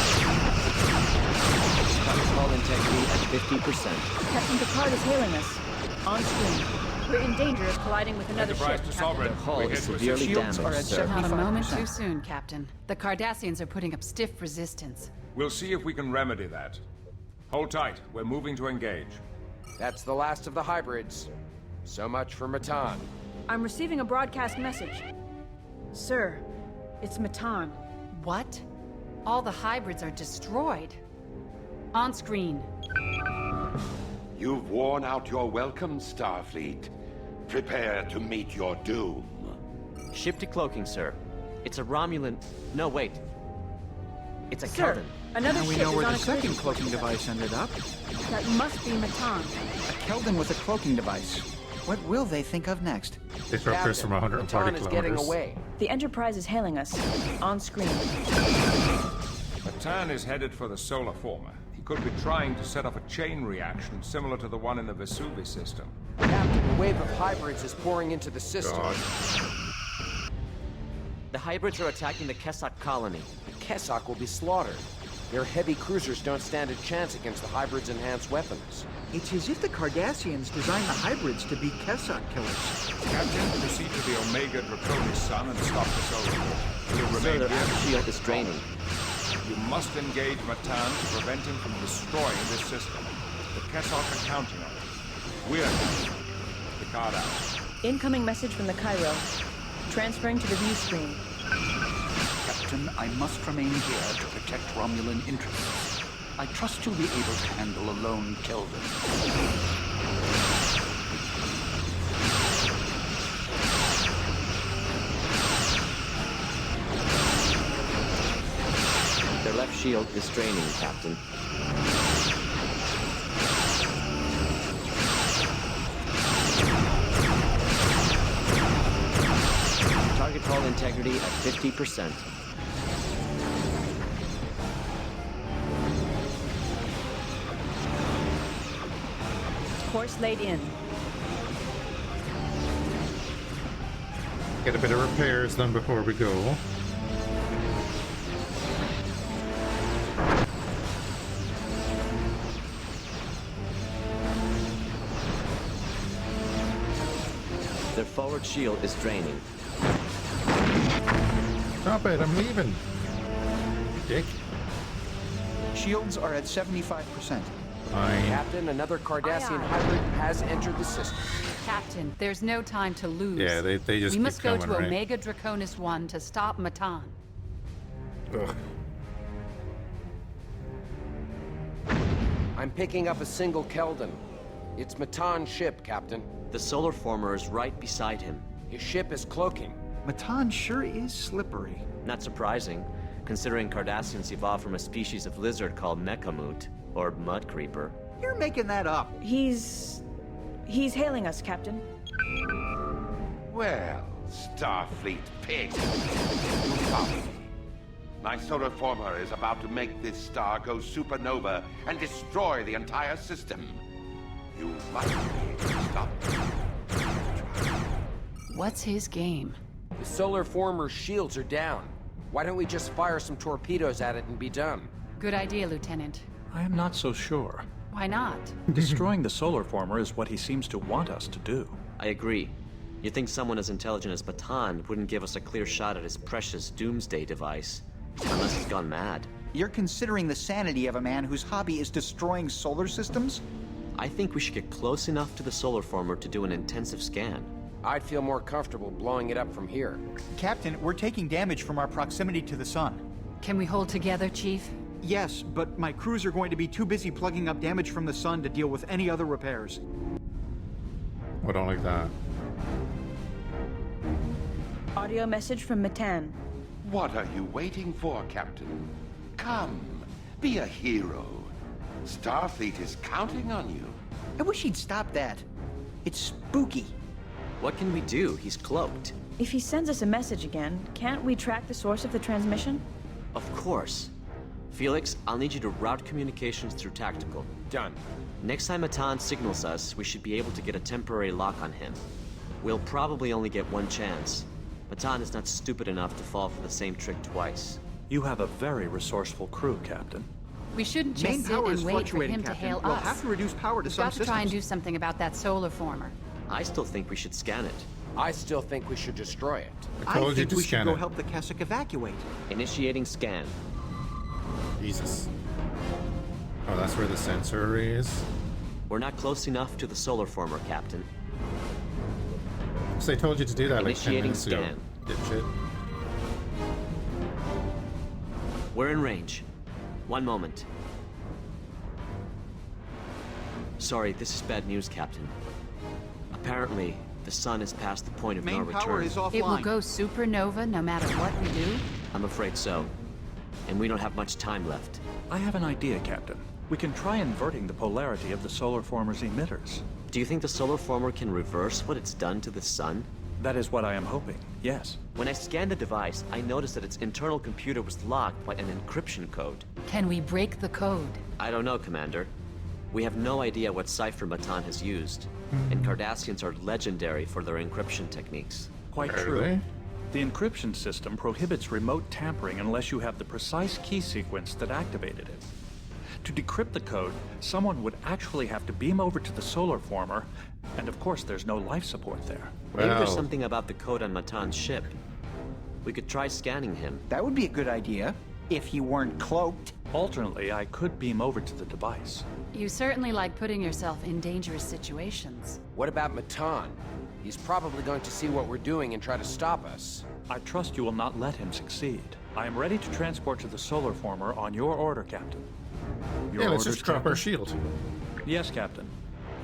Hull integrity at 50%. Captain Picard is hailing us. On screen. We're in danger of colliding with another ship, Captain. Their hull is severely Shields damaged, are at sir. Not a moment 75%. too soon, Captain. The Cardassians are putting up stiff resistance. We'll see if we can remedy that. Hold tight. We're moving to engage. That's the last of the hybrids. So much for Matan. I'm receiving a broadcast message. Sir, it's Matan. What? All the hybrids are destroyed. On screen. You've worn out your welcome, Starfleet. Prepare to meet your doom. Ship decloaking, sir. It's a Romulan... No, wait. It's a Sir, Kelvin. another Now we ship know is where on the a second collision course cloaking with us. device ended up. That must be Matan. A Kelvin with a cloaking device. What will they think of next? Disruptors from 140 Matan is getting kilometers. away. The Enterprise is hailing us. On screen. Matan is headed for the solar former. He could be trying to set off a chain reaction similar to the one in the Vesuvi system. Captain, a wave of hybrids is pouring into the system. God. The hybrids are attacking the Kessock colony. The Kessock will be slaughtered. Their heavy cruisers don't stand a chance against the hybrids' enhanced weapons. It's as if the Cardassians designed the hybrids to be Kessock killers. Captain, proceed to the Omega Draconis Sun and stop the solar former. He'll Sir, remain their here. aft shield is draining. You must engage Matan to prevent him from destroying this system. The Kessock are counting on it. We're counting. Picard out. Incoming message from the Cairo. Transferring to the view screen. Captain, I must remain here to protect Romulan interests. I trust you'll be able to handle a lone Kelvin. Their left shield is draining, Captain. Target hull integrity at 50%. Course laid in. Get a bit of repairs done before we go. Their forward shield is draining. Stop it, I'm leaving. Dick. Shields are at 75%. Fine. Captain, another Cardassian hybrid has entered the system. Captain, there's no time to lose. Yeah, they just We keep must go coming, to right? Omega Draconis 1 to stop Matan. Ugh. I'm picking up a single Keldon. It's Matan's ship, Captain. The solar former is right beside him. His ship is cloaking. Matan sure is slippery. Not surprising, considering Cardassians evolved from a species of lizard called Mechamute, or mud creeper. You're making that up. He's hailing us, Captain. Well, Starfleet pig. You follow me. My solar former is about to make this star go supernova and destroy the entire system. You must be able to stop it. What's his game? The solar former's shields are down. Why don't we just fire some torpedoes at it and be done? Good idea, Lieutenant. I am not so sure. Why not? Destroying the solar former is what he seems to want us to do. I agree. You'd think someone as intelligent as Matan wouldn't give us a clear shot at his precious doomsday device. Unless he's gone mad. You're considering the sanity of a man whose hobby is destroying solar systems? I think we should get close enough to the solar former to do an intensive scan. I'd feel more comfortable blowing it up from here. Captain, we're taking damage from our proximity to the sun. Can we hold together, Chief? Yes, but my crews are going to be too busy plugging up damage from the sun to deal with any other repairs. I don't like that. Audio message from Matan. What are you waiting for, Captain? Come, be a hero. Starfleet is counting on you. I wish he'd stop that. It's spooky. What can we do? He's cloaked. If he sends us a message again, can't we track the source of the transmission? Of course. Felix, I'll need you to route communications through tactical. Done. Next time Matan signals us, we should be able to get a temporary lock on him. We'll probably only get one chance. Matan is not stupid enough to fall for the same trick twice. You have a very resourceful crew, Captain. We shouldn't Main just sit power and is wait for fluctuating, him to Captain. hail We'll us. have to reduce power to We've some got to try and systems. do something about that solar former. I still think we should scan it. I still think we should destroy it. I I told you think to we should scan go it. help the Keswick evacuate. Initiating scan. Jesus. Oh, that's where the sensor array is? We're not close enough to the solar former, Captain. So I told you to do that like 10 Initiating minutes ago. scan. Dipshit. We're in range. One moment. Sorry, this is bad news, Captain. Apparently, the sun is past the point of no Main power return. is offline. It will go supernova no matter what we do? I'm afraid so. And we don't have much time left. I have an idea, Captain. We can try inverting the polarity of the solar former's emitters. Do you think the solar former can reverse what it's done to the sun? That is what I am hoping, yes. When I scanned the device, I noticed that its internal computer was locked by an encryption code. Can we break the code? I don't know, Commander. We have no idea what cipher Matan has used, and Cardassians are legendary for their encryption techniques. Quite Are true. they? The encryption system prohibits remote tampering unless you have the precise key sequence that activated it. To decrypt the code, someone would actually have to beam over to the solar former, and of course there's no life support there. Maybe there's Well, something about the code on Matan's ship. We could try scanning him. That would be a good idea, if he weren't cloaked. Alternately, I could beam over to the device. You certainly like putting yourself in dangerous situations. What about Matan? He's probably going to see what we're doing and try to stop us. I trust you will not let him succeed. I am ready to transport to the solar former on your order, Captain. Your yeah, let's orders, just drop Captain? our shield. Yes, Captain.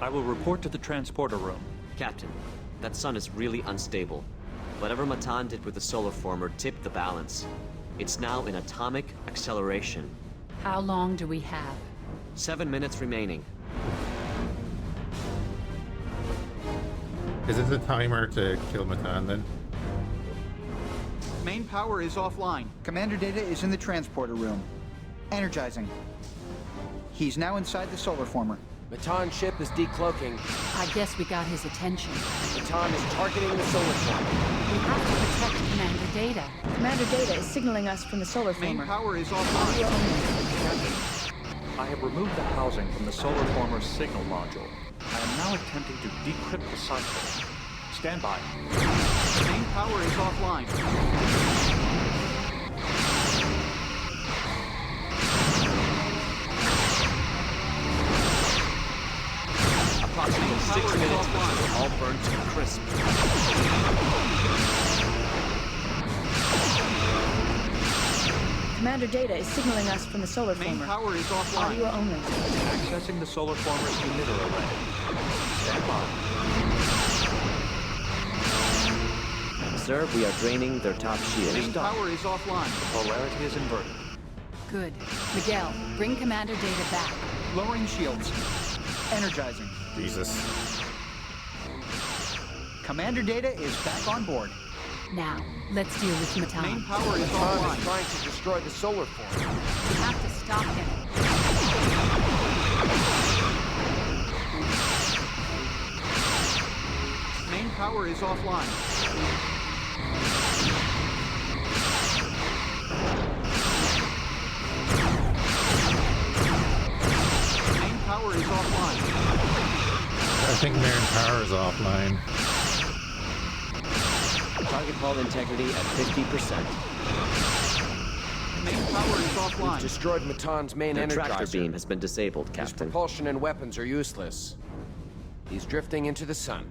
I will report to the transporter room. Captain, that sun is really unstable. Whatever Matan did with the solar former tipped the balance. It's now in atomic acceleration. How long do we have? 7 minutes remaining. Is it the timer to kill Matan then? Main power is offline. Commander Data is in the transporter room. Energizing. He's now inside the solar former. Matan's ship is decloaking. I guess we got his attention. Matan is targeting the solar former. We have to protect Commander Data. Commander Data is signaling us from the solar Main former. power is offline. I have removed the housing from the solar former's signal module. I am now attempting to decrypt the cipher. Stand by. Main power is offline. Approximately 6 minutes until all burned to a crisp. Commander Data is signaling us from the solar Main former. power is offline. Audio only. Accessing the solar former's emitter array. Stand by. Sir, we are draining their top shield. Main power is offline. Polarity is inverted. Good. Miguel, bring Commander Data back. Lowering shields. Energizing. Jesus. Commander Data is back on board. Now, let's deal with Matan. Main power is Matan offline. is trying to destroy the solar form. We have to stop him. Main power is offline. Main power is offline. I think main power is offline. Target hull integrity at 50%. Main power is We've offline. destroyed Matan's main The energizer. tractor beam has been disabled, His Captain. propulsion and weapons are useless. He's drifting into the sun.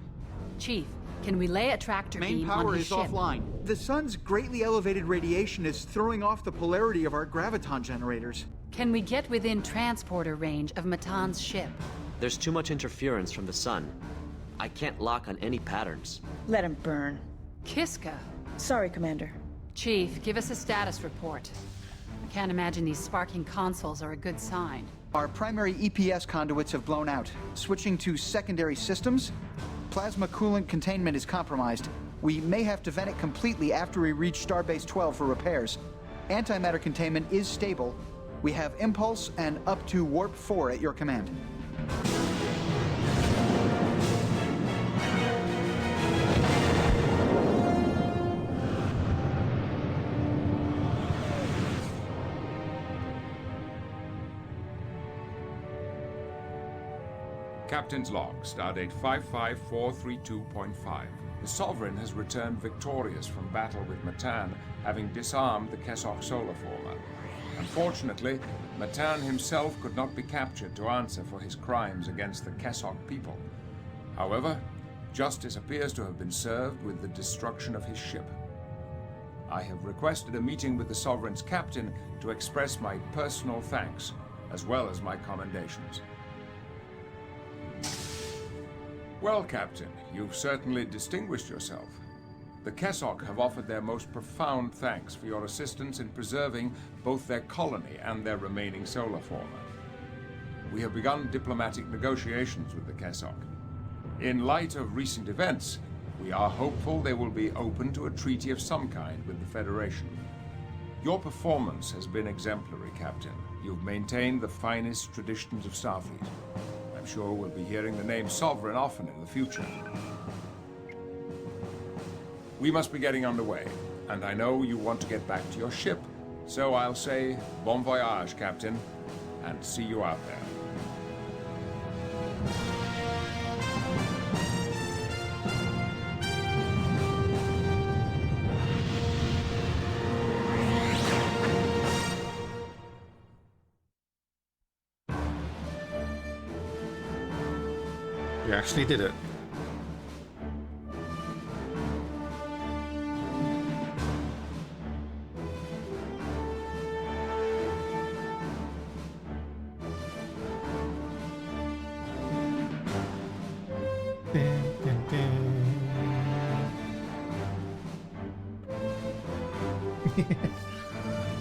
Chief, can we lay a tractor Main beam power on his is ship? offline. The sun's greatly elevated radiation is throwing off the polarity of our graviton generators. Can we get within transporter range of Matan's ship? There's too much interference from the sun. I can't lock on any patterns. Let him burn. Kiska. Sorry, Commander. Chief, give us a status report. I can't imagine these sparking consoles are a good sign. Our primary EPS conduits have blown out. Switching to secondary systems, plasma coolant containment is compromised. We may have to vent it completely after we reach Starbase 12 for repairs. Antimatter containment is stable. We have impulse and up to warp 4 at your command. Captain's log, stardate 55432.5. The Sovereign has returned victorious from battle with Matan, having disarmed the Kessock solar former. Unfortunately, Matan himself could not be captured to answer for his crimes against the Kessock people. However, justice appears to have been served with the destruction of his ship. I have requested a meeting with the Sovereign's captain to express my personal thanks, as well as my commendations. Well, Captain, you've certainly distinguished yourself. The Kessock have offered their most profound thanks for your assistance in preserving both their colony and their remaining solar former. We have begun diplomatic negotiations with the Kessock. In light of recent events, we are hopeful they will be open to a treaty of some kind with the Federation. Your performance has been exemplary, Captain. You've maintained the finest traditions of Starfleet. I'm sure we'll be hearing the name Sovereign often in the future. We must be getting underway, and I know you want to get back to your ship, so I'll say bon voyage, Captain, and see you out there. You actually did it.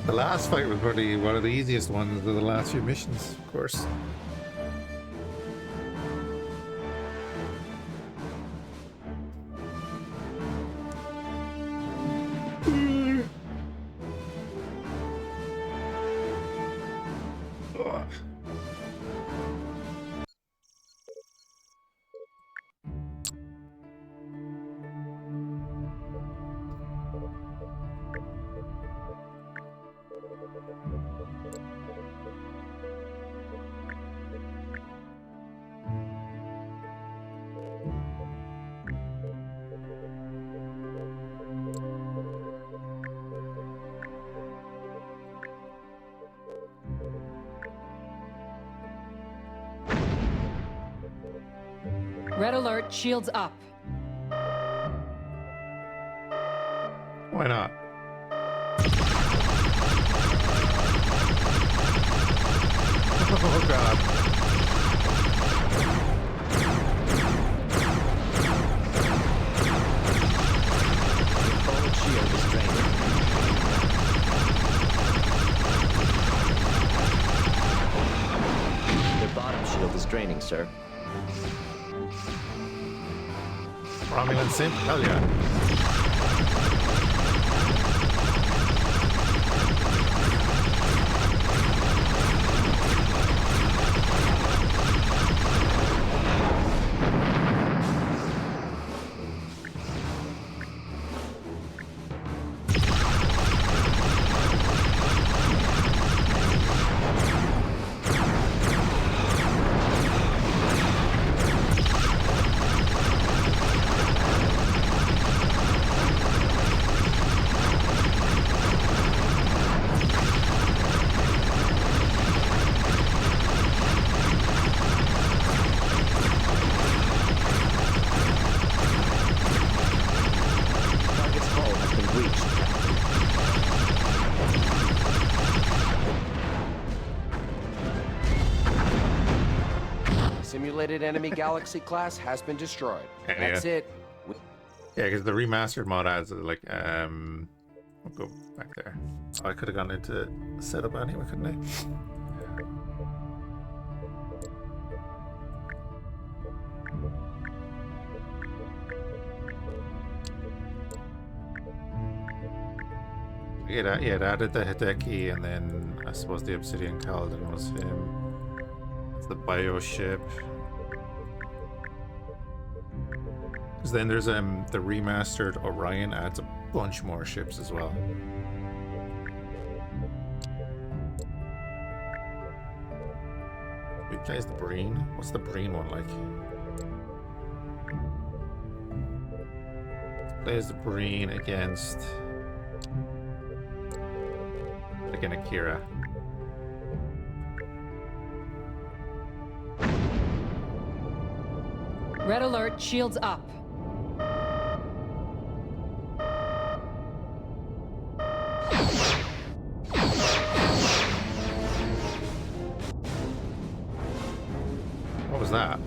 The last fight was probably one of the easiest ones of the last few missions, of course. Red alert, shields up. Why not? Oh god. Forward shield is draining. Their bottom shield is draining, sir. Romulan simp? Hell yeah. Simulated enemy galaxy class has been destroyed. That's it. Yeah, because the remastered mod adds like we'll go back there. Oh, I could have gone into setup anyway, couldn't I? Yeah, it added the Hideki, and then I suppose the Obsidian Kaladin was him. It's the bio ship. Because then there's the remastered Orion adds a bunch more ships as well. Who plays the Breen? What's the Breen one like? Plays the Breen against an Akira. Red alert, shields up. What was that?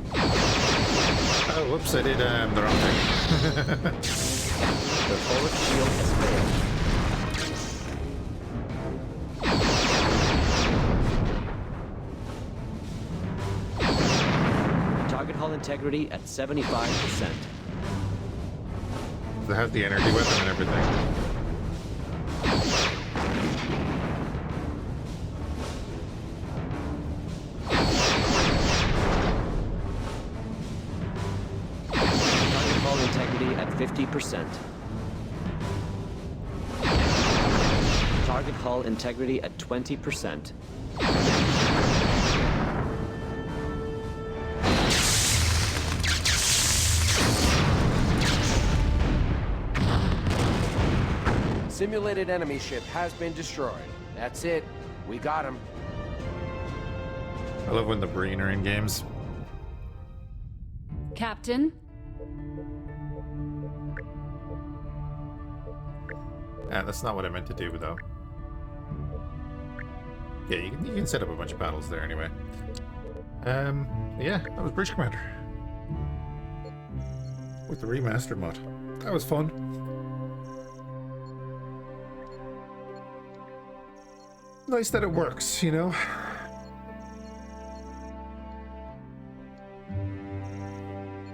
Oh, whoops, I did the wrong thing. The forward shield has failed. Target hull integrity at 75%. They have the energy weapon and everything. Target hull integrity at 50%. Target hull integrity at 20%. Simulated enemy ship has been destroyed. That's it. We got him. I love when the Breen are in games. Captain? That's not what I meant to do, though. Yeah, you can set up a bunch of battles there anyway. Yeah, that was Bridge Commander. With the remastered mod. That was fun. Nice that it works, you know?